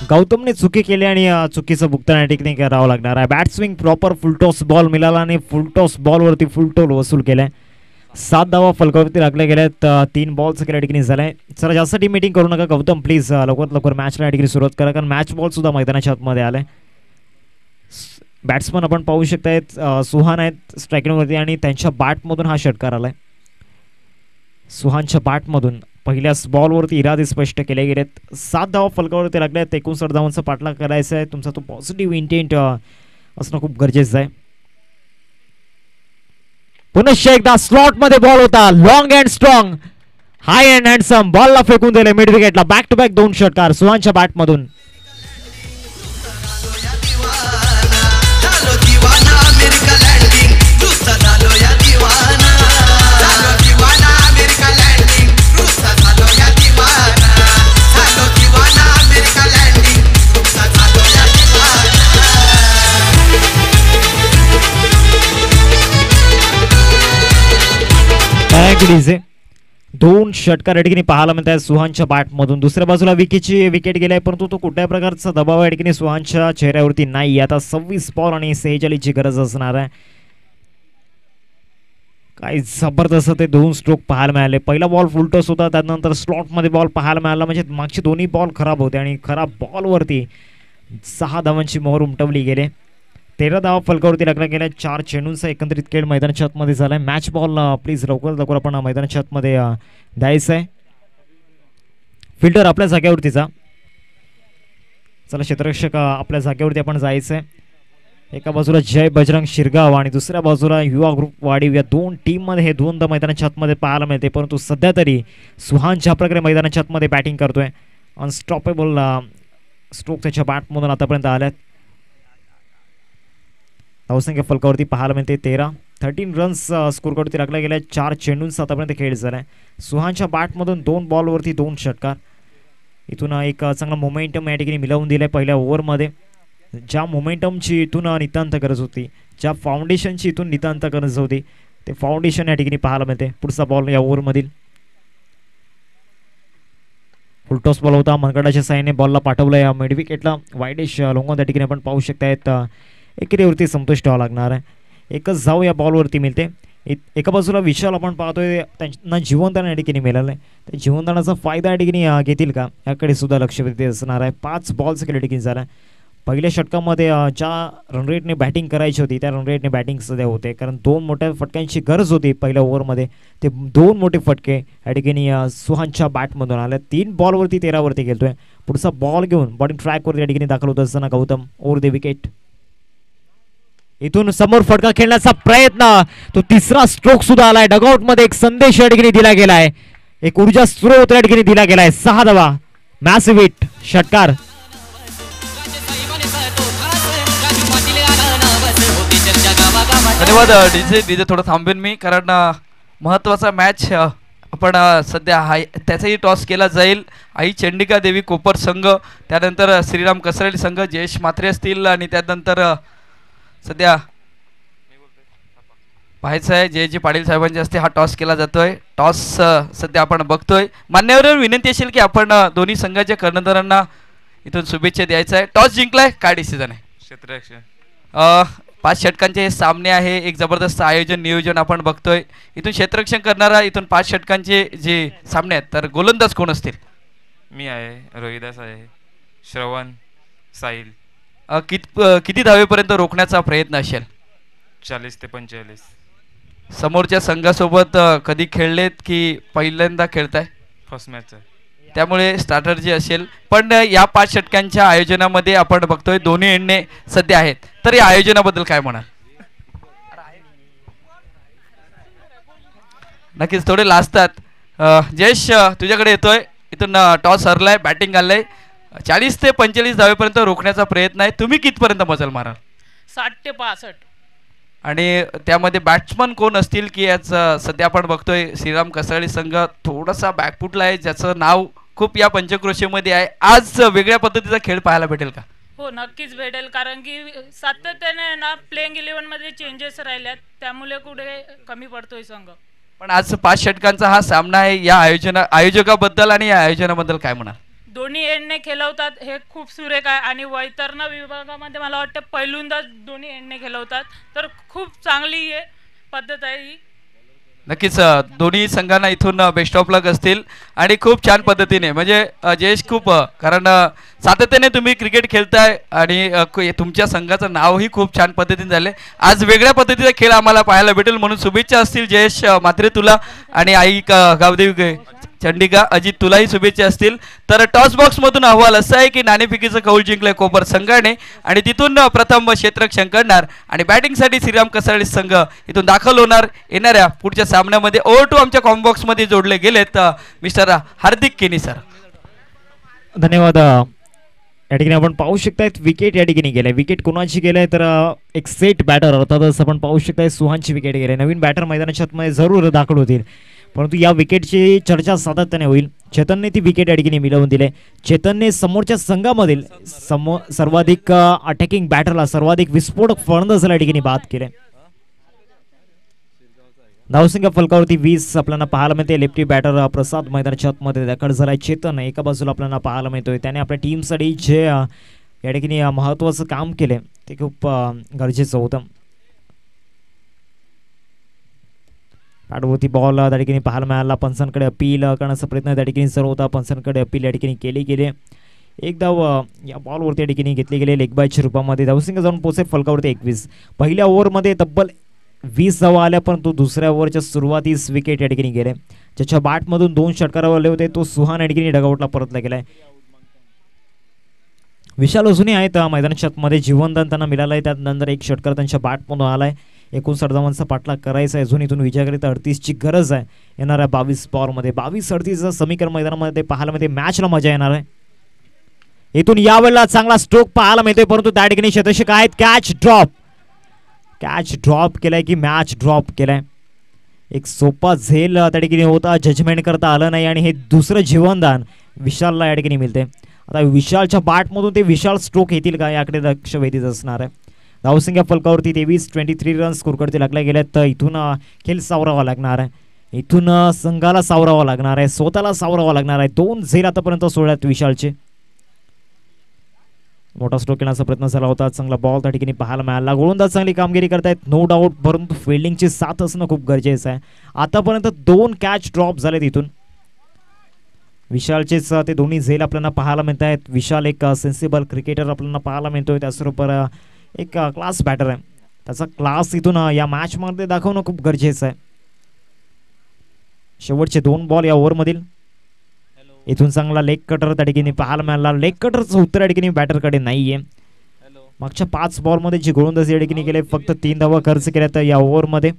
गौतमने चुकी केली आणि चुकीचं भुगतान या ठिकाणी करावं लागणार आहे. Bat swing proper full toss ball मिळाला आणि फुलटॉस बॉलवरती फुलटोल वसूल केलाय. 7 धावा फलकावरती लागल्या गेल्यात. 3 बॉलचं खेळ या ठिकाणी झालाय. जरा जास्त टीम मीटिंग करू नका गौतम प्लीज. लवकरात लवकर मॅचला या ठिकाणी सुरुवात करा, कारण मॅच बॉल सुद्धा मैदानाच्या आतमध्ये आलाय. बॅट्समन आपण पाहू शकतायत सुहान आहेत स्ट्रायकिंगवरती आणि त्यांच्या बॅटमधून हा षटकार आलाय. सुहानच्या बॅटमधून पहिल्याच बॉलवरती इरादे स्पष्ट केले गेलेत. 7 धावा फलकावरती लागल्यात. 59 धावांचा पाठलाग करायचा आहे. तुमचा तो पॉझिटिव्ह इंटेंट असणं खूप गरजेचं आहे. पुनश्च एकदा स्लॉट मध्ये बॉल होता. Long and strong, high and handsome. बॉलला फेकून दिले मिड विकेटला. बॅक टू बॅक 2 षटकार सुहानच्या बॅटमधून. 2 षटकार या ठिकाणी पाहायला मिळत आहे सुहानच्या बॅटमधून. दुसऱ्या बाजूला विकेट गेलाय, परंतु तो कुठल्याही प्रकारचा दबाव या ठिकाणी सुहानच्या चेहऱ्यावरती नाही. आता 26 बॉल आणि 46ची गरज असणार आहे. काय जबरदस्त ते 2 स्ट्रोक पाहायला मिळाले. पहिला बॉल फुलटॉस होता, त्यानंतर स्लॉटमध्ये बॉल पाहायला मिळाला. म्हणजे मागचे दोन्ही बॉल खराब होते आणि खराब बॉलवरती 6 धावांची मोहर उमटवली गेली. 13 धावा फलकावरती लागल्या गेल्या. 4 चेंडूंचा एकंदरीत खेळ मैदानाच्या आतमध्ये झालाय. मॅच बॉल प्लीज लवकर आपण मैदानाच्या आतमध्ये द्यायचं आहे. फिल्डर आपल्या जागेवरतीचा. चला क्षेत्ररक्षक आपल्या जागेवरती आपण जायचं आहे. एका बाजूला जय बजरंग शिरगाव आणि दुसऱ्या बाजूला युवा ग्रुप वाडीव. या 2 टीममध्ये हे दोनदा मैदानाच्या आतमध्ये पाहायला मिळते, परंतु सध्या तरी सुहान ज्या प्रकारे मैदानाच्या आतमध्ये बॅटिंग करतोय, अनस्टॉपेबल स्ट्रोक त्याच्या बॅटमधून आतापर्यंत आल्यात. धावसंख्या फलकावरती पाहायला मिळते 13 रन्स स्कोरवरती लागल्या गेल्या. 4 चेंडूंचा आतापर्यंत खेळ झालाय. सुहानच्या बॅटमधून 2 बॉलवरती 2 षटकार. इथून एक चांगला मोमेंटम या ठिकाणी मिळवून दिलाय पहिल्या ओव्हरमध्ये. ज्या मोमेंटमची इथून नितांत गरज होती, ज्या फाउंडेशनची इथून नितांत गरज होती, ते फाउंडेशन या ठिकाणी पाहायला मिळते. पुढचा बॉल या ओव्हरमधील फुलटॉस बॉल होता. मनगडाच्या साहाय्याने बॉलला पाठवलं मिड विकेटला. वाईडेश लोंगोन त्या ठिकाणी आपण पाहू शकतायत. एकेरीवरती संतोष ठेवावा लागणार आहे. एकच धाव या बॉलवरती मिळते. एका बाजूला विशाल आपण पाहतोय, त्यांना जीवनदान या ठिकाणी मिळालं आहे. त्या जीवनदानाचा फायदा या ठिकाणी घेतील का, याकडे सुद्धा लक्ष वेधले असणार आहे. 5 बॉल्स या ठिकाणी झाला. पहिल्या षटकामध्ये ज्या रनरेटने बॅटिंग करायची होती त्या रनरेटने बॅटिंग सध्या होते, कारण 2 मोठ्या फटक्यांची गरज होती पहिल्या ओव्हरमध्ये. ते 2 मोठे फटके या ठिकाणी सुहानच्या बॅटमधून आल्या. 3 बॉलवरती 13वरती गेलतोय. पुढचा बॉल घेऊन बॉलिंग ट्रॅकवरती या ठिकाणी दाखल होत असताना गौतम ओव्हर द विकेट. इथून समोर फटका खेळण्याचा प्रयत्न, तो तिसरा स्ट्रोक सुद्धा आलाय. डगआउट मध्ये एक संदेश या ठिकाणी दिला गेलाय, एक ऊर्जा स्त्रोत या ठिकाणी दिला गेलाय. 6 धावा, मॅसिव्ह हिट, षटकार. धन्यवाद डीजे थोडं थांबेन मी, कारण महत्त्वाचा मॅच आपण सध्या त्याचाही टॉस केला जाईल. आई चंडिका देवी कोपर संघ, त्यानंतर श्रीराम कसरली संघ, जयेश म्हात्रे असतील, आणि त्यानंतर सध्या पाहायचं आहे जयजी पाटील साहेबांच्या हस्ते हा टॉस केला जातोय. टॉस सध्या आपण बघतोय. मान्यवर विनंती असेल की आपण दोन्ही संघाच्या कर्णधारांना इथून शुभेच्छा द्यायचा आहे. टॉस जिंकलाय, काय डिसिजन आहे? क्षेत्ररक्षण 5 षटकांचे हे सामने आहे. एक जबरदस्त आयोजन नियोजन आपण बघतोय. इथून क्षेत्ररक्षण करणारा इथून 5 षटकांचे जे सामने आहेत, तर गोलंदाज कोण असतील? मी आहे, रोहिदास आहे, श्रवण, साहिल. किती धावेपर्यंत रोखण्याचा प्रयत्न असेल? 40 ते 45. समोरच्या संघासोबत कधी खेळलेत की पहिल्यांदा खेळताय? फर्स्ट मॅच आहे, त्यामुळे स्ट्रॅटर्जी असेल. पण या 5 षटकांच्या आयोजनामध्ये आपण बघतोय दोन्ही एंडने सध्या आहेत, तर या आयोजनाबद्दल काय म्हणाल? नक्कीच थोडे लाजतात. जयेश तुझ्याकडे येतोय. इथून टॉस हरलाय, बॅटिंग आलंय. 40 ते 45 धावेपर्यंत रोखण्याचा प्रयत्न आहे. तुम्ही कितपर्यंत मजल माराल? 60 ते 65. आणि त्यामध्ये बॅट्समन कोण असतील की याच सध्या आपण बघतोय श्रीराम कसरळी संघ थोडासा बॅकफुटला आहे, ज्याचं नाव खूप या पंचक्रोशीमध्ये आहे. आज वेगळ्या पद्धतीचा खेळ पाहायला भेटेल का? हो, नक्कीच भेटेल, कारण की सातत्याने ना प्लेइंग 11 मध्ये चेंजेस राहिल्यात, त्यामुळे कुठे कमी पडतोय संघ. पण आज 5 षटकांचा हा सामना आहे. या आयोजकाबद्दल आणि या आयोजनाबद्दल काय म्हणाल? दोन्ही एंडने खेळवतात, हे खूप सुरेख आहे. आणि वैतरणा विभागामध्ये मला वाटतं पहिल्यांदाच दोन्ही एंडने खेळवतात, तर खूप चांगली पद्धत आहे ही. नक्कीच दोन्ही संघांना इथून बेस्ट ऑफ लक असतील. आणि खूप छान पद्धतीने, म्हणजे जयेश खूप, कारण सातत्याने तुम्ही क्रिकेट खेळताय आणि तुमच्या संघाचं नावही खूप छान पद्धतीने झाले. आज वेगळ्या पद्धतीचा खेळ आम्हाला पाहायला भेटेल, म्हणून शुभेच्छा असतील जयेश म्हात्रे तुला, आणि आई गावदेवी चंडिका अजित तुलाही शुभेच्छा असतील. तर टॉस बॉक्स मधून अहवाल असा आहे की नाणेफेकीचं कौल जिंकलंय कोपर संघाने, आणि तिथून प्रथम क्षेत्ररक्षण करणार आणि बॅटिंगसाठी श्रीराम कसरळी संघ इथून दाखल होणार. येणाऱ्या पुढच्या सामन्यामध्ये ओव्हर टू आमच्या कॉम बॉक्स मध्ये जोडले गेलेत मिस्टर हार्दिक केनी सर. धन्यवाद. या ठिकाणी आपण पाहू शकताय विकेट या ठिकाणी गेलाय. विकेट कोणाची गेलाय तर एक सेट बॅटर, अर्थातच आपण पाहू शकताय सुहानची विकेट गेलाय. नवीन बॅटर मैदानाच्या आतमध्ये जरूर दाखल होतील, परंतु या विकेटची चर्चा सातत्याने होईल. चेतनने ती विकेट या ठिकाणी मिळवून दिले. चेतनने समोरच्या संघामधील सर्वाधिक अटॅकिंग बॅटरला, सर्वाधिक विस्फोटक फलंदाजाला या ठिकाणी बाद केले. धावसंख्या फलकावरती 20 आपल्याला पाहायला मिळते. लेफ्टी बॅटर प्रसाद मैदानाच्या आतमध्ये दाखल झालाय. चेतन एका बाजूला आपल्याला पाहायला मिळतोय. त्याने आपल्या टीमसाठी जे या ठिकाणी महत्त्वाचं काम केले ते खूप गरजेचं होतं. पॅडवरती बॉल त्या ठिकाणी पाहायला मिळाला. पंचांकडे अपील करण्याचा प्रयत्न त्या ठिकाणी सर्व होता. पंचांकडे अपील या ठिकाणी केले गेले. एक धाव या बॉलवरती या ठिकाणी घेतले गेले लेग बायच्या रूपामध्ये. धावसंख्या जाऊन पोहोचेल फलकावरती 21. पहिल्या ओव्हरमध्ये तब्बल 20 धावा आल्या, परंतु दुसऱ्या ओव्हरच्या सुरुवातीस विकेट या ठिकाणी गेले. ज्याच्या बॅटमधून 2 षटकार आले होते तो सुहान या ठिकाणी डगआउटला परतला गेलाय. विशाल अजूनही आहेत मैदानाच्या आतमध्ये. जीवनदान त्यांना मिळालं आहे. त्यानंतर 1 षटकार त्यांच्या बॅटमधून आलाय. 59 धावांचा पाठलाग करायचा आहे. अजून इथून विजयाकरिता 38ची गरज आहे येणाऱ्या 22 बॉलमध्ये. 22-38 समीकरण मैदानामध्ये पाहायला मिळते. मॅचला मजा येणार आहे. इथून यावेळेला चांगला स्ट्रोक पाहायला मिळतोय, परंतु त्या ठिकाणी शतषक आहेत. कॅच ड्रॉप केलाय की मॅच ड्रॉप केलाय. एक सोपा झेल त्या ठिकाणी होता, जजमेंट करता आलं नाही आणि हे दुसरं जीवनदान विशालला या ठिकाणी मिळते. आता विशालच्या बॅटमधून ते विशाल स्ट्रोक येतील का याकडे लक्ष वेधीत असणार आहे. धावसंख्या फलकावरती 23 रन्स स्कोरकडे लागल्या गेल्यात. तर इथून खेळ सावरावा लागणार आहे. इथून संघाला सावरावा लागणार आहे, स्वतःला सावरावा लागणार आहे. 2 झेल आतापर्यंत सोडल्यात विशालचे. मोठा स्ट्रोक घेण्याचा प्रयत्न झाला होता. चांगला बॉल त्या ठिकाणी पाहायला मिळाला. गोलंदाज चांगली कामगिरी करतायत नो डाऊट, परंतु फिल्डिंगची साथ असणं खूप गरजेचं आहे. आतापर्यंत 2 कॅच ड्रॉप झालेत इथून. विशालचेच ते दोन्ही झेल आपल्याला पाहायला मिळत आहेत. विशाल एक सेन्सिबल क्रिकेटर आपल्याला पाहायला मिळतोय. त्याचबरोबर एक क्लास बॅटर आहे. त्याचा क्लास इथून या मॅचमध्ये दाखवणं खूप गरजेचं आहे. शेवटचे 2 बॉल या ओव्हरमधील. इथून चांगला लेग कटर त्या ठिकाणी पाहायला मिळाला. लेग कटरचं उत्तर या ठिकाणी बॅटरकडे नाहीये. मागच्या 5 बॉलमध्ये जी गोलंदाजी या ठिकाणी केले फक्त 3 धावा खर्च केल्या. तर या ओव्हरमध्ये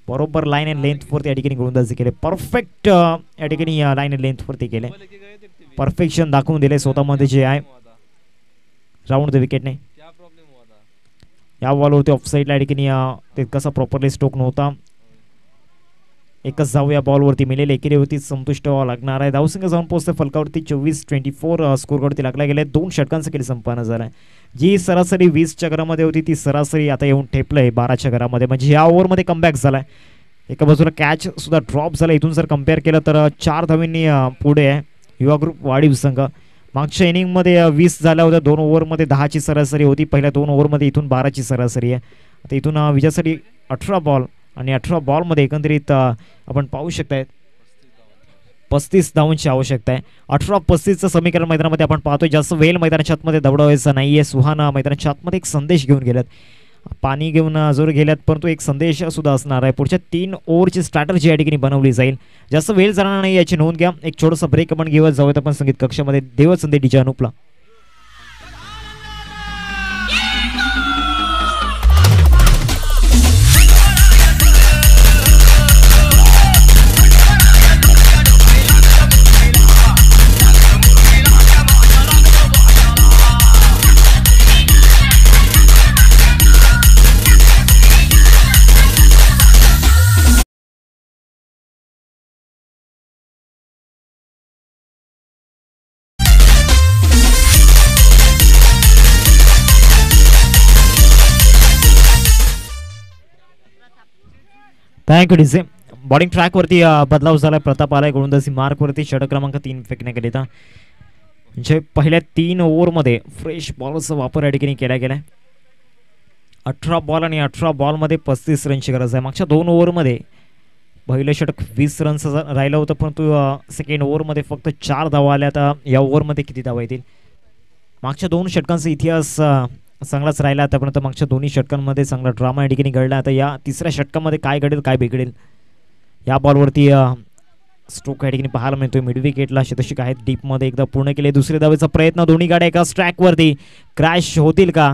बरोबर लाईन अँड लेंथवरती या ठिकाणी गोलंदाजी केले. परफेक्ट या ठिकाणी लाईन अँड लेंथवरती केले. परफेक्शन दाखवून दिले स्वतःमध्ये जे आहे. राऊंड द विकेटने या बॉलवरती ऑफसाईडला या ठिकाणी तितकासा प्रॉपरली स्ट्रोक नव्हता. एकच धाव या बॉलवरती मिळेल. एकेरीवरती संतुष्ट व्हावं लागणार आहे. धावसंख्या जाऊन पोहोचते फलकावरती 24-24 स्कोरवरती लागला गेले. 2 षटकांचा खेळ संपन्न झालाय. जी सरासरी 20च्या घरामध्ये होती ती सरासरी आता येऊन ठेपलंय 12च्या घरामध्ये. म्हणजे या ओव्हरमध्ये कमबॅक झालाय. एका बाजूला कॅच सुद्धा ड्रॉप झाला. इथून जर कम्पेअर केलं तर 4 धावांनी पुढे आहे युवा ग्रुप वाढीव संघ. मागच्या इनिंगमध्ये 20 झाल्या होत्या. 2 ओव्हरमध्ये 10ची सरासरी होती. पहिल्या 2 ओव्हरमध्ये इथून 12ची सरासरी आहे. आता इथून विजयासाठी 18 बॉल आणि 18 बॉलमध्ये एकंदरीत आपण पाहू शकताय 35 धावांची आवश्यकता आहे. 18-35चं समीकरण मैदानामध्ये आपण पाहतोय. जास्त वेळ मैदानाच्या आतमध्ये दबडवायचा नाहीये. सुहान मैदानाच्या आतमध्ये एक संदेश घेऊन गेल्यात. पाणी घेऊन जोर गेल्यात, परंतु एक संदेश सुद्धा असणार आहे. पुढच्या 3 ओव्हरची स्ट्रॅटर्जी या ठिकाणी बनवली जाईल. जास्त वेळ जाणार नाही याची नोंद घ्या. एक छोटासा ब्रेक आपण घेऊन जाऊयात आपण संगीत कक्षामध्ये. देवचंदे डीजे अनुपला. Thank you DJ. बॉलिंग ट्रॅकवरती बदलाव झालाय. प्रताप आलाय गोलंदाजी मार्कवरती. षटक क्रमांक 3 फेकण्याकरिता. म्हणजे पहिल्या 3 ओव्हरमध्ये फ्रेश बॉलचा वापर या ठिकाणी केला गेलाय. 18 बॉल आणि 18 बॉलमध्ये 35 रनची गरज आहे. मागच्या 2 ओव्हरमध्ये पहिलं षटक 20 रनचं राहिलं होतं, परंतु सेकंड ओव्हरमध्ये फक्त 4 धावा आल्या. आता या ओव्हरमध्ये किती धावा येतील? मागच्या 2 षटकांचा इतिहास चांगलाच राहिला आतापर्यंत. मागच्या दोन्ही षटकांमध्ये चांगला ड्रामा या ठिकाणी घडला. आता या 3ऱ्या षटकामध्ये काय घडेल काय बिघडेल? या बॉलवरती स्ट्रोक या ठिकाणी पाहायला मिळतोय. मिड विकेटला शतषक आहेत. डीपमध्ये एकदा पूर्ण केले. दुसऱ्या धावेचा प्रयत्न. दोन्ही गाड्या एका स्ट्रॅकवरती क्रॅश होतील का?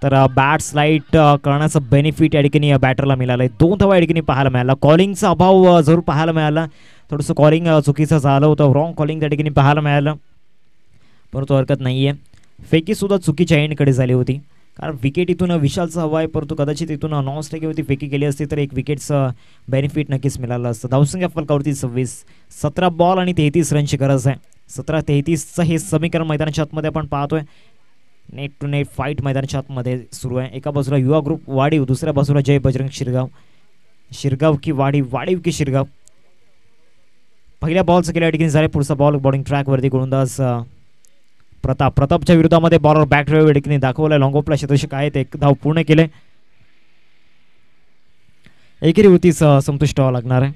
तर बॅट स्लाईड करण्याचं बेनिफिट या ठिकाणी बॅटरला मिळालं आहे. 2 धावा या ठिकाणी पाहायला मिळाला. कॉलिंगचा अभाव जरूर पाहायला मिळाला. थोडंसं कॉलिंग चुकीचं झालं होतं. रॉंग कॉलिंग त्या ठिकाणी पाहायला मिळालं, परंतु हरकत नाही आहे. फेकीसुद्धा चुकीच्या एंडकडे झाली होती. कारण विकेट इथून विशालचा हवा आहे, परंतु कदाचित इथून नॉन स्ट्राईकवरती फेकी केली असती तर एक विकेटचं बेनिफिट नक्कीच मिळालं असतं. धावसंख्या फलकावरती 26. 17 बॉल आणि 33 रनची गरज आहे. 17-33चं हे समीकरण मैदानाच्या आतमध्ये आपण पाहतोय. नेट टू नेट फाईट मैदानाच्या आतमध्ये सुरू आहे. एका बाजूला युवा ग्रुप वाढीव, दुसऱ्या बाजूला जय बजरंग शिरगाव. शिरगाव की वाडीव की शिरगाव. पहिल्या बॉलचं केल्या ठिकाणी झाले. पुढचा बॉल बॉलिंग ट्रॅकवरती गोलंदाज प्रतापच्या विरोधामध्ये बॉलर बॅक ड्राईव्ह ठिकाणी दाखवलाय. लॉंग ऑफला शतक आहेत. एक धाव पूर्ण केले. एकेरी वरतीच संतुष्ट व्हावं लागणार आहे.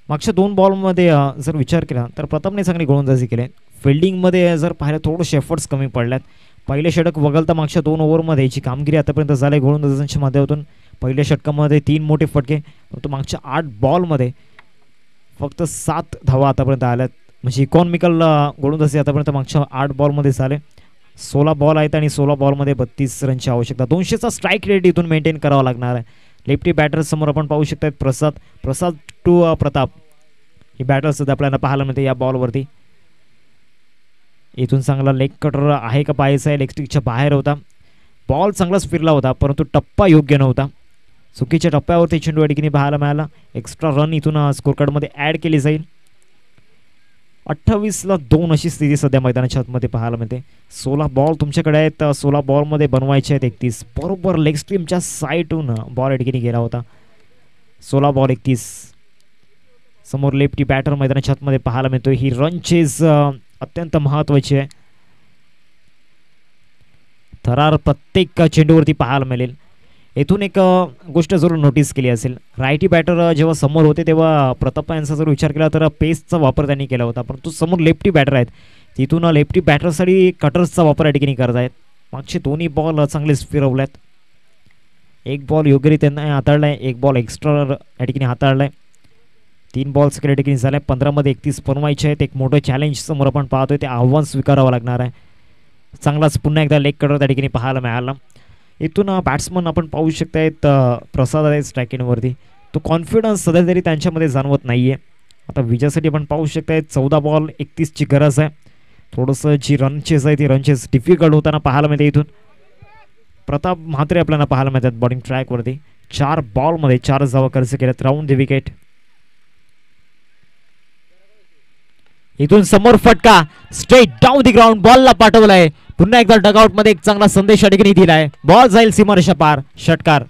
मागच्या 2 बॉलमध्ये जर विचार केला तर प्रतापने चांगली गोलंदाजी केली. फिल्डिंगमध्ये जर पाहिलं थोडेसे एफर्ट्स कमी पडल्यात. पहिले षटक वगळता मागच्या 2 ओव्हरमध्ये याची कामगिरी आतापर्यंत झाली गोलंदाजांच्या माध्यमातून. पहिल्या षटकामध्ये 3 मोठे फटके, परंतु मागच्या 8 बॉलमध्ये फक्त 7 धावा आतापर्यंत आल्यात. म्हणजे इकॉनॉमिकल गोलंदाजी आतापर्यंत मागच्या 8 बॉलमध्ये झाले. 16 बॉल आहेत आणि 16 बॉलमध्ये 32 रनची आवश्यकता. 200चा स्ट्राईक रेट इथून मेंटेन करावा लागणार आहे. लेफ्टी बॅटर समोर आपण पाहू शकतात प्रसाद टू प्रताप ही बॅटर सुद्धा आपल्याला पाहायला मिळते या बॉलवरती. इथून चांगला लेग कटर आहे का पाहायचा आहे. लेग स्टिकच्या बाहेर होता. बॉल चांगलाच फिरला होता, परंतु टप्पा योग्य नव्हता. चुकीच्या टप्प्यावरती चेंडू या ठिकाणी पाहायला मिळाला. एक्स्ट्रा रन इथून स्कोर कार्डमध्ये ॲड केली जाईल. 28ला 2 अशी स्थिती सध्या मैदानाच्या आतमध्ये पाहायला मिळते. 16 बॉल तुमच्याकडे आहेत. 16 बॉलमध्ये बनवायचे आहेत 31. बरोबर लेग स्ट्रीमच्या साईडून बॉल या ठिकाणी गेला होता. 16 बॉल 31. समोर लेफ्टी बॅटर मैदानाच्या आतमध्ये पाहायला मिळतोय. ही रन चेज अत्यंत महत्वाची आहे. थरार प्रत्येक चेंडूवरती पाहायला मिळेल. येथून एक गोष्ट जरूर नोटीस केली असेल. रायटी बॅटर जेव्हा समोर होते तेव्हा प्रताप यांचा जर विचार केला तर पेसचा वापर त्यांनी केला होता, परंतु समोर लेफ्टी बॅटर आहेत. तिथून लेफ्टी बॅटरसाठी कटर्सचा वापर या ठिकाणी करत आहेत. मागचे दोन्ही बॉल चांगलेच फिरवल्यात. एक बॉल योग्यरीत्या हाताळलाय. एक बॉल एक्स्ट्रा या ठिकाणी हाताळलाय. 3 बॉल्स या ठिकाणी झाल्या. 15मध्ये 31 बनवायचे आहेत. एक मोठं चॅलेंज समोर आपण पाहतोय. ते आव्हान स्वीकारावं लागणार आहे. चांगलाच पुन्हा एकदा लेग कटर त्या ठिकाणी पाहायला मिळाला. इथून बॅट्समन आपण पाहू शकतायत प्रसाद आहे स्ट्रायकिंगवरती. तो कॉन्फिडन्स सध्या तरी त्यांच्यामध्ये जाणवत नाही आहे. आता विजयासाठी आपण पाहू शकताय 14 बॉल 31ची गरज आहे. थोडंसं जी रनचेस आहे ती रनचेस डिफिकल्ट होताना पाहायला मिळते. इथून प्रताप म्हात्रे आपल्याला पाहायला मिळतात बॉलिंग ट्रॅकवरती. 4 बॉलमध्ये 4 धावा खर्च केल्यात. Round the wicket. इथून समोर फटका स्ट्रेट डाऊन दी ग्राउंड. बॉलला पाठवलाय. पुन्हा एकदा डगआउट मध्ये एक चांगला संदेश या ठिकाणी दिलाय. बॉल जाईल सीमारेषा पार. षटकार.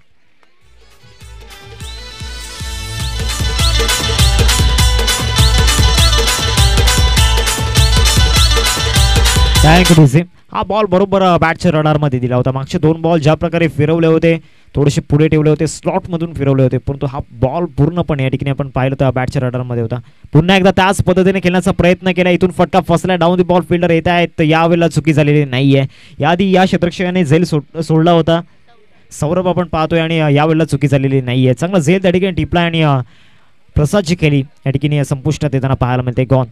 हा बॉल बरोबर बॅटच्या रडारमध्ये दिला होता. मागचे 2 बॉल ज्या प्रकारे फिरवले होते, थोडेसे पुढे ठेवले होते, स्लॉटमधून फिरवले होते, परंतु हा बॉल पूर्णपणे या ठिकाणी आपण पाहिलं तर बॅटच्या रडारमध्ये होता. पुन्हा एकदा त्याच पद्धतीने खेळण्याचा प्रयत्न केला. इथून फटका फसला. डाऊन दी बॉल फिल्डर येत आहेत. यावेळेला चुकी झालेली नाहीये. याआधी या क्षेत्ररक्षकाने झेल सोडला होता सौरभ आपण पाहतोय आणि यावेळेला चुकी झालेली नाहीये. चांगला झेल त्या ठिकाणी टिपला आणि प्रसादची खेळी या ठिकाणी संपुष्टात येताना पाहायला मिळते. गॉन.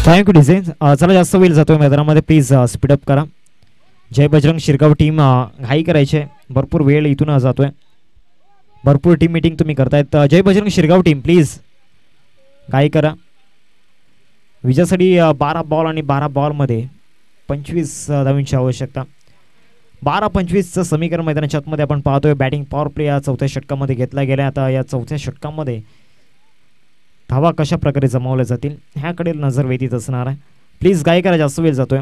Thank you design. चला जास्त वेळ जातोय मैदानामध्ये. प्लीज स्पीडअप करा. जय बजरंग शिरगाव टीम घाई करायचे. भरपूर वेळ इथून जातोय. भरपूर टीम मीटिंग तुम्ही करतायत. जय बजरंग शिरगाव टीम प्लीज घाई करा. विजयासाठी 12 बॉल आणि 12 बॉलमध्ये 25 धावांची आवश्यकता. 12-25चं समीकरण मैदानाच्या आतमध्ये आपण पाहतोय. बॅटिंग पॉवर प्ले या 4थ्या षटकामध्ये घेतला गेला. आता या 4थ्या षटकामध्ये धावा कशा प्रकारे जमावल्या जातील ह्याकडे नजर वेधीत असणार आहे. प्लीज गाय करा. जास्त वेळ जातोय.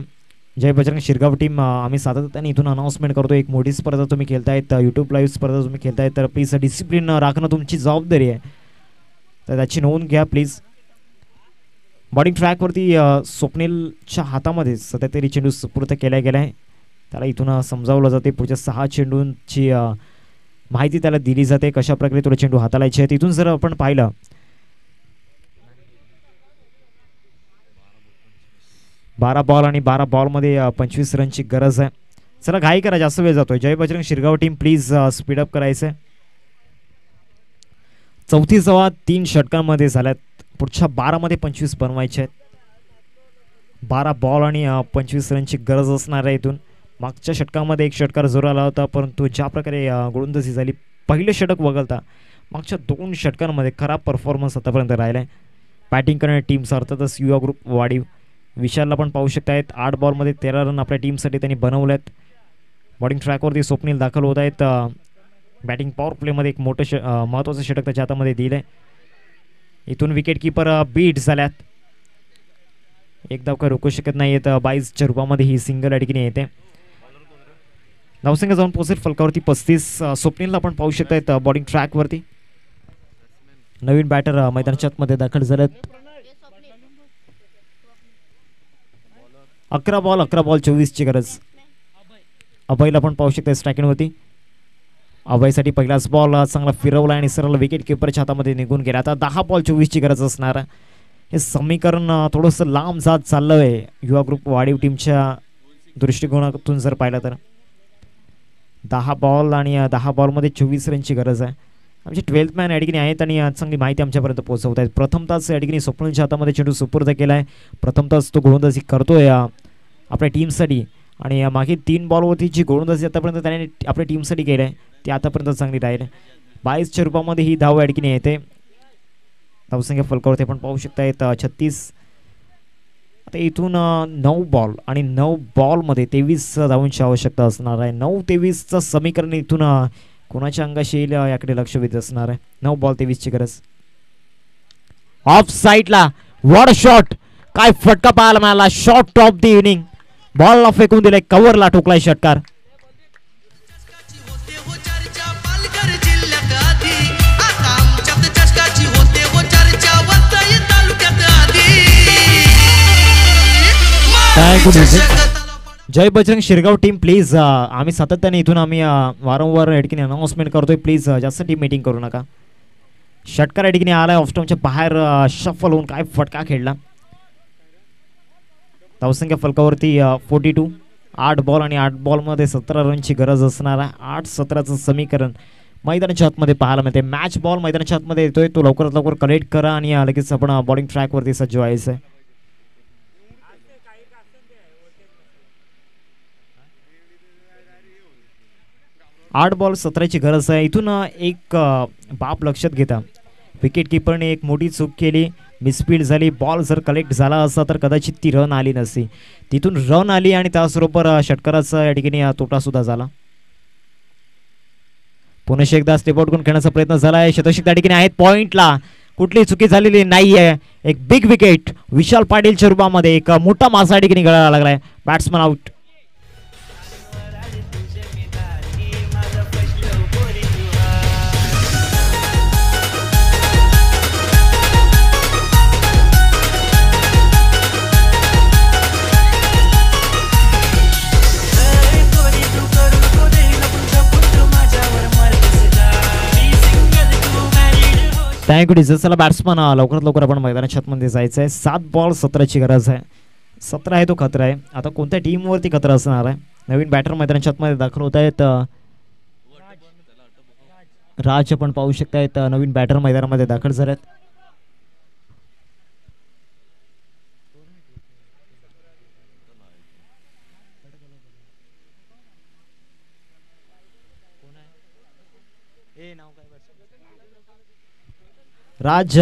जय बजरंग शिरगाव टीम आम्ही सातत्याने इथून अनाउन्समेंट करतो. एक मोठी स्पर्धा तुम्ही खेळतायत. यूट्यूब लाईव्ह स्पर्धा तुम्ही खेळतायत तर प्लीज डिसिप्लिन राखणं तुमची जबाबदारी आहे, तर त्याची नोंद घ्या प्लीज. बॉलिंग ट्रॅकवरती स्वप्नीलच्या हातामध्ये सध्या तरी चेंडू सुपूर्द केला गेला आहे. त्याला इथून समजावलं जाते. पुढच्या 6 चेंडूंची माहिती त्याला दिली जाते कशा प्रकारे तुला चेंडू हाताळायचे आहे. तिथून जर आपण पाहिलं 12 बॉल आणि 12 बॉलमध्ये 25 रनची गरज आहे. चला घाई करा. जास्त वेळ जातोय. Jai Bajrang Shirgaon team please speed up करायचं आहे. 4थी सवा 3 षटकांमध्ये झाल्यात. पुढच्या 12मध्ये 25 बनवायचे आहेत. 12 बॉल आणि 25 रनची गरज असणार आहे. इथून मागच्या षटकामध्ये एक षटकार जोर आला होता, परंतु ज्या प्रकारे गोलंदाजी झाली, पहिलं षटक वगळता मागच्या 2 षटकांमध्ये खराब परफॉर्मन्स आतापर्यंत राहिला आहे. बॅटिंग करणाऱ्या टीम्स अर्थातच युवा ग्रुप वाडीव. विशालला पण पाहू शकतायत 8 बॉलमध्ये 13 रन आपल्या टीमसाठी त्यांनी बनवले आहेत. बॉलिंग ट्रॅकवरती स्वप्नील दाखल होत आहेत. बॅटिंग पॉवर प्लेमध्ये एक मोठं महत्त्वाचं षटक त्याच्या हातामध्ये दिलं आहे. इथून विकेट किपर बीट झाल्यात. एक धाव काय रोखू शकत नाही आहेत. 22च्या रूपामध्ये ही सिंगल या ठिकाणी येते. धावसंख्या जाऊन पोहोचेल फलकावरती 35. स्वप्नीलला आपण पाहू शकतायत बॉलिंग ट्रॅकवरती. नवीन बॅटर मैदानाच्या आतमध्ये दाखल झालेत. 11 बॉल 24ची गरज. अभयला पण पाहू शकता स्ट्रायकिंगवरती. अभयसाठी पहिलाच बॉल चांगला फिरवला आणि सरळ विकेट किपरच्या हातामध्ये निघून गेला. आता 10 बॉल 24ची गरज असणार. हे समीकरण थोडंसं लांब जात चाललं आहे युवा ग्रुप वाडीव टीमच्या दृष्टिकोनातून जर पाहिलं तर. 10 बॉल आणि 10 बॉलमध्ये 24 रनची गरज आहे. आमचे 12th मॅन या ठिकाणी आहेत आणि चांगली माहिती आमच्यापर्यंत पोहोचवत आहेत. प्रथमतःच या ठिकाणी स्वप्नीलच्या हातामध्ये चेंडू सुपूर्द केला आहे. प्रथमतःच तो गोलंदाजी करतोय आपल्या टीमसाठी आणि मागील 3 बॉलवरती जी गोलंदाजी आतापर्यंत त्याने आपल्या टीमसाठी केलं आहे ती आतापर्यंत चांगली राहील. 22च्या रूपामध्ये ही धाव या ठिकाणी येते. धावसंख्या फलकावरती आपण पाहू शकतायत 36. आता इथून 9 बॉल आणि 9 बॉलमध्ये 23 धावांची आवश्यकता असणार आहे. 9-23चं समीकरण इथून कोणाच्या अंगाशी येईल याकडे लक्ष वेध असणार आहे. 9 बॉल 23ची गरज. ऑफ साईडला वॉट शॉट, काय फटका पाहायला मिळाला. Shot of the inning. बॉलला फेकून दिले, कव्हरला ठोकलाय षटकार. जय बजरंग शिरगाव टीम प्लीज, आम्ही सातत्याने इथून आम्ही वारंवार या ठिकाणी अनाउन्समेंट करतोय, प्लीज जास्त टीम मीटिंग करू नका. षटकार या ठिकाणी आलाय ऑफस्टॉमच्या बाहेर, शफल होऊन काय फटका खेळला. धावसंख्या फलकावरती 42. 8 बॉल आणि 8 बॉलमध्ये 17 रनची गरज असणार आहे. 8-17चं समीकरण मैदानाच्या आतमध्ये पाहायला मिळते. मॅच बॉल मैदानाच्या आतमध्ये येतोय, तो लवकरात लवकर कलेक्ट करा आणि लगेच आपण बॉलिंग ट्रॅकवरती सज्ज व्हायचं आहे. आठ बॉल 17ची गरज आहे. इथून एक बाब लक्षात घेता, विकेट किपरने एक मोठी चूक केली, मिसफील्ड झाली. बॉल जर कलेक्ट झाला असता तर कदाचित ती रन आली नसती. तिथून रन आली आणि त्याचबरोबर षटकाराचा या ठिकाणी तोटा सुद्धा झाला. पुन्हा एकदा स्टेप आउट करून खेळण्याचा प्रयत्न झाला आहे. शतक त्या ठिकाणी आहेत पॉइंटला, कुठली चुकी झालेली नाहीये. एक बिग विकेट विशाल पाटीलच्या रूपामध्ये एक मोठा मासा या ठिकाणी गळायला लागलाय. Batsman out. Thank you diesel. चला बॅट्समन लवकरात लवकर आपण मैदानाच्या आतमध्ये जायचं आहे. 7 बॉल 17ची गरज आहे. 17 आहे तो खतरा आहे. आता कोणत्या टीमवरती खतरा असणार आहे. नवीन बॅटर मैदानाच्या आतमध्ये दाखल होत आहेत. राज आपण पाहू शकतायत नवीन बॅटर मैदानामध्ये दाखल झालेत. राज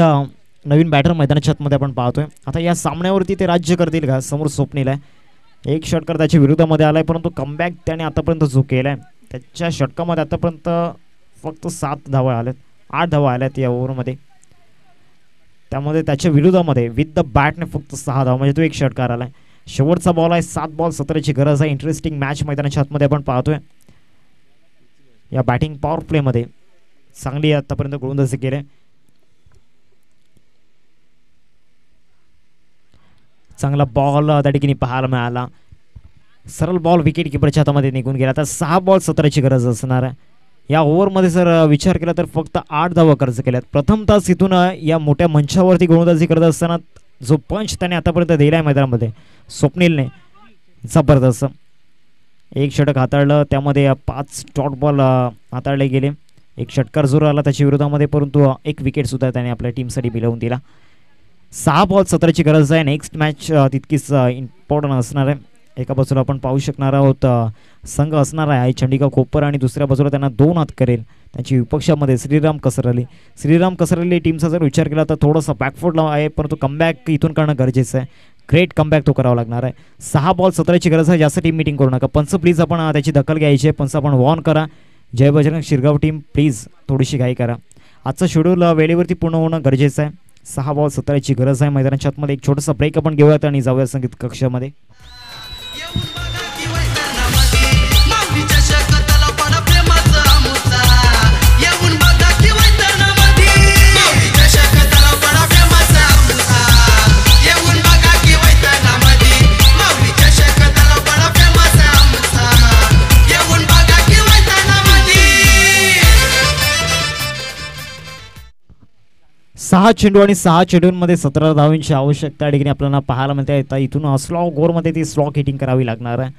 नवीन बॅटर मैदानाच्या आतमध्ये आपण पाहतोय. आता या सामन्यावरती ते राज्य करतील का. समोर स्वप्नील आहे, एक षटकार त्याच्या विरोधामध्ये आलाय, परंतु कमबॅक त्याने आतापर्यंत जो केलाय त्याच्या षटकामध्ये आतापर्यंत फक्त 7 धावा आल्यात, 8 धावा आल्यात या ओव्हरमध्ये. त्यामध्ये त्याच्या विरोधामध्ये विथ द बॅटने फक्त 6 धावा, म्हणजे तो एक षटकार आलाय. शेवटचा बॉल आहे. 7 बॉल 17ची गरज आहे. इंटरेस्टिंग मॅच मैदानाच्या आतमध्ये आपण पाहतोय. या बॅटिंग पॉवर प्लेमध्ये चांगली आतापर्यंत गोलंदाजी केले. चांगला बॉल त्या ठिकाणी पाहायला मिळाला. सरळ बॉल विकेट किपरच्या हातामध्ये निघून गेला. आता 6 बॉल 17ची गरज असणार आहे. या ओव्हरमध्ये जर विचार केला तर फक्त 8 धावा खर्च केल्यात. प्रथमतः इथून या मोठ्या मंचावरती गोलंदाजी करत असताना जो पंच त्याने आतापर्यंत दिला आहे मैदानामध्ये स्वप्नीलने, जबरदस्त. एक षटक हाताळलं, त्यामध्ये 5 डॉट बॉल हाताळले गेले. एक षटकार जोर आला त्याच्या विरोधामध्ये, परंतु एक विकेटसुद्धा त्याने आपल्या टीमसाठी मिळवून दिला. 6 बॉल 17ची गरज आहे. नेक्स्ट मॅच तितकीच इम्पॉर्टंट असणार आहे. एका बाजूला आपण पाहू शकणार आहोत संघ असणार आहे चंडिका कोपर आणि दुसऱ्या बाजूला त्यांना 2 हात करेल त्यांची विपक्षामध्ये श्रीराम कसरली टीमचा जर विचार केला तर थोडंसं बॅकफुट आहे, परंतु कमबॅक इथून करणं गरजेचं आहे. ग्रेट कमबॅक तो करावा लागणार आहे. 6 बॉल 17ची गरज आहे. जास्त टीम मीटिंग करू नका. पंच प्लीज आपण त्याची दखल घ्यायची आहे. पंच आपण वॉर्न करा. जय बजरंग शिरगाव टीम प्लीज थोडीशी घाई करा. आजचं शेड्यूल वेळेवरती पूर्ण होणं गरजेचं आहे. 6 बॉल 17ची गरज आहे. मैदानाच्या आतमध्ये एक छोटासा ब्रेक आपण घेऊयात आणि जाऊया संगीत कक्षामध्ये. सहा चेंडू आणि 6 चेंडूंमध्ये 17 धावांची आवश्यकता ठिकाणी आपल्याला पाहायला मिळते. आता इथून स्लॉग ओव्हरमध्ये ती स्लॉग हिटिंग करावी लागणार आहे.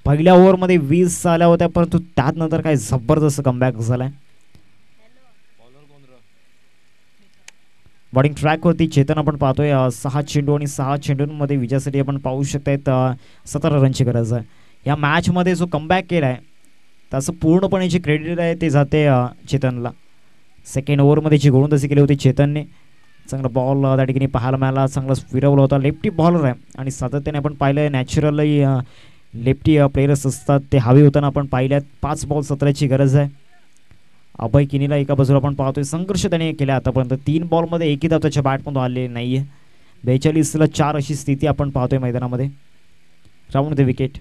पहिल्या ओव्हरमध्ये 20 आल्या होत्या, परंतु त्यानंतर काय जबरदस्त कमबॅक झालाय. बॉलिंग ट्रॅकवरती चेतन आपण पाहतोय. 6 चेंडू आणि 6 चेंडूंमध्ये विजयासाठी आपण पाहू शकतायत 17 रनची गरज आहे. या मॅचमध्ये जो कमबॅक केला आहे त्याचं पूर्णपणे जे क्रेडिट आहे ते जाते चेतनला. सेकंड ओव्हरमध्ये जी गोलंदाजी केली होती चेतनने, चांगला बॉल त्या ठिकाणी पाहायला मिळाला, चांगला फिरवला होता. लेफ्टी बॉलर आहे आणि सातत्याने आपण पाहिलं नॅचरली लेफ्टी प्लेयर्स असतात ते हवे होताना आपण पाहिल्यात. 5 बॉल 17ची गरज आहे. अभय किनीला एका बाजूला आपण पाहतोय संघर्ष त्याने केला आतापर्यंत. 3 बॉलमध्ये एकही धाव त्याच्या बॅटमधून आले नाही आहे. 42ला 4 अशी स्थिती आपण पाहतोय मैदानामध्ये. Round the wicket.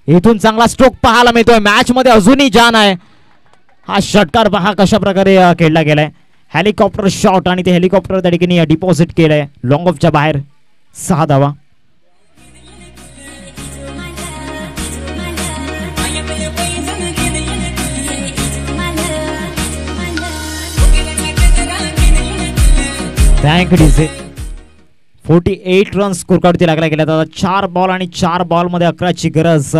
इथून चांगला स्ट्रोक पाहायला मिळतोय. मॅचमध्ये अजूनही जान आहे. हा षटकार पहा कशा प्रकारे खेळला गेलाय. हेलिकॉप्टर शॉट आणि ते हेलिकॉप्टर त्या ठिकाणी डिपॉझिट केलंय लॉंग ऑफच्या बाहेर. 6 धावा. Thank DJ. 48 रन्स स्कोरकार्डवरती लागला गेला. आता 4 बॉल आणि 4 बॉलमध्ये 11ची गरज.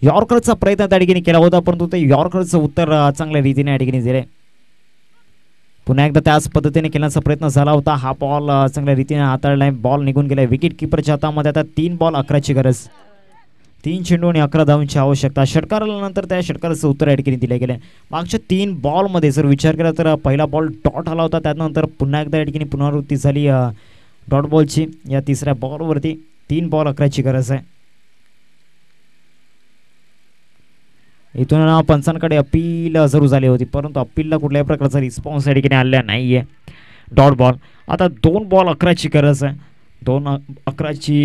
यॉर्करचा प्रयत्न त्या ठिकाणी केला होता, परंतु ते यॉर्करचं उत्तर चांगल्या रीतीने या ठिकाणी दिले. पुन्हा एकदा त्याच पद्धतीने खेळण्याचा प्रयत्न झाला होता. हा बॉल चांगल्या रीतीने हाताळलाय. बॉल निघून गेलाय विकेट किपरच्या हातामध्ये. आता 3 बॉल 11ची गरज. 3 चेंडू आणि 11 धावांची आवश्यकता. षटकारानंतर त्या षटकाराचं उत्तर या ठिकाणी दिले गेले. मागच्या 3 बॉलमध्ये जर विचार केला तर पहिला बॉल डॉट आला होता, त्यानंतर पुन्हा एकदा या ठिकाणी पुनरावृत्ती झाली डॉट बॉलची. या तिसऱ्या बॉलवरती 3 बॉल 11ची गरज आहे. इथून पंचांकडे अपील जरूर झाली होती, परंतु अपीलला कुठल्याही प्रकारचा रिस्पॉन्स या ठिकाणी आलेला नाही आहे. Dot ball. आता 2 बॉल 11ची गरज आहे. 2 11ची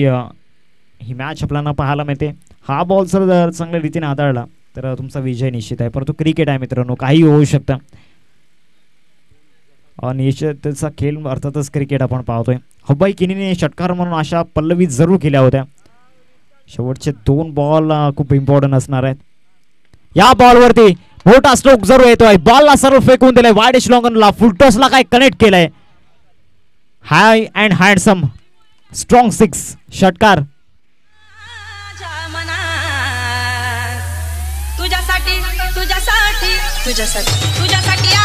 ही मॅच आपल्याला पाहायला मिळते. हा बॉल जर चांगल्या रीतीने हाताळला तर तुमचा विजय निश्चित आहे, परंतु क्रिकेट आहे मित्रांनो, काही होऊ शकतं. निश्चितचा खेळ अर्थातच क्रिकेट आपण पाहतोय. अभय किनीने षटकार म्हणून अशा पल्लवी जरूर केल्या होत्या. शेवटचे 2 बॉल खूप इम्पॉर्टंट असणार आहेत. या बॉलवरती मोठा स्ट्रोक जरूर येतोय. बॉलला सर्व फेकून दिलाय. वाईड लॉंगनला फुलटॉसला काय कनेक्ट केलंय. हाय अँड हँडसम स्ट्रॉंग 6 षटकार. तुझ्यासाठी तुझ्यासाठी तुझ्यासाठी तुझ्यासाठी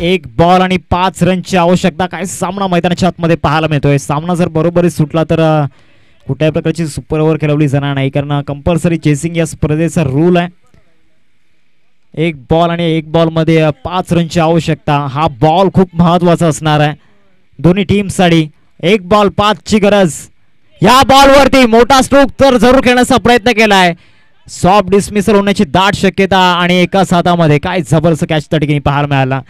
एक बॉल आणि 5 रनची आवश्यकता. काय सामना मैदानाच्या आतमध्ये पाहायला मिळतोय. सामना जर बरोबरीच सुटला तर कुठल्याही प्रकारची सुपर ओव्हर खेळवली जाणार नाही, कारण कंपल्सरी चेसिंग या स्पर्धेचा रूल आहे. 1 बॉल आणि 1 बॉलमध्ये 5 रनची आवश्यकता. हा बॉल खूप महत्वाचा असणार आहे दोन्ही टीमसाठी. 1 बॉल 5ची गरज. या बॉलवरती मोठा स्ट्रोक तर जरूर खेळण्याचा प्रयत्न केलाय. सॉफ्ट डिसमिसल होण्याची दाट शक्यता आणि एकाच हातामध्ये काय जबरदस्त कॅच त्या ठिकाणी पाहायला मिळाला.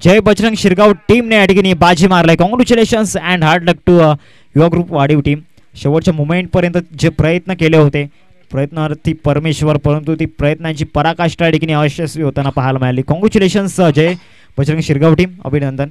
जय बजरंग शिरगाव टीमने या ठिकाणी बाजी मारलाय. Congratulations and hard luck to Yuva group Wadhiv team. शेवटच्या मुमेंटपर्यंत जे प्रयत्न केले होते प्रयत्नार्थी परमेश्वर, परंतु ती प्रयत्नांची पराकाष्ठा या ठिकाणी अयशस्वी होताना पाहायला मिळाली. कॉंग्रॅच्युलेशन्स जय बजरंग शिरगाव टीम. अभिनंदन.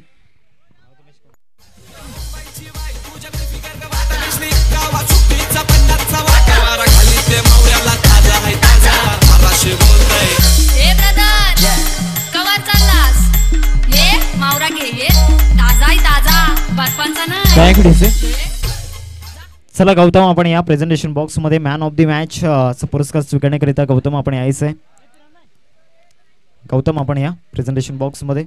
चला गौतम, आपण या प्रेझेंटेशन बॉक्स मध्ये मॅन ऑफ द मॅच चा पुरस्कार स्वीकारण्याकरिता गौतम आपण यायचं आहे. गौतम आपण या प्रेझेंटेशन बॉक्समध्ये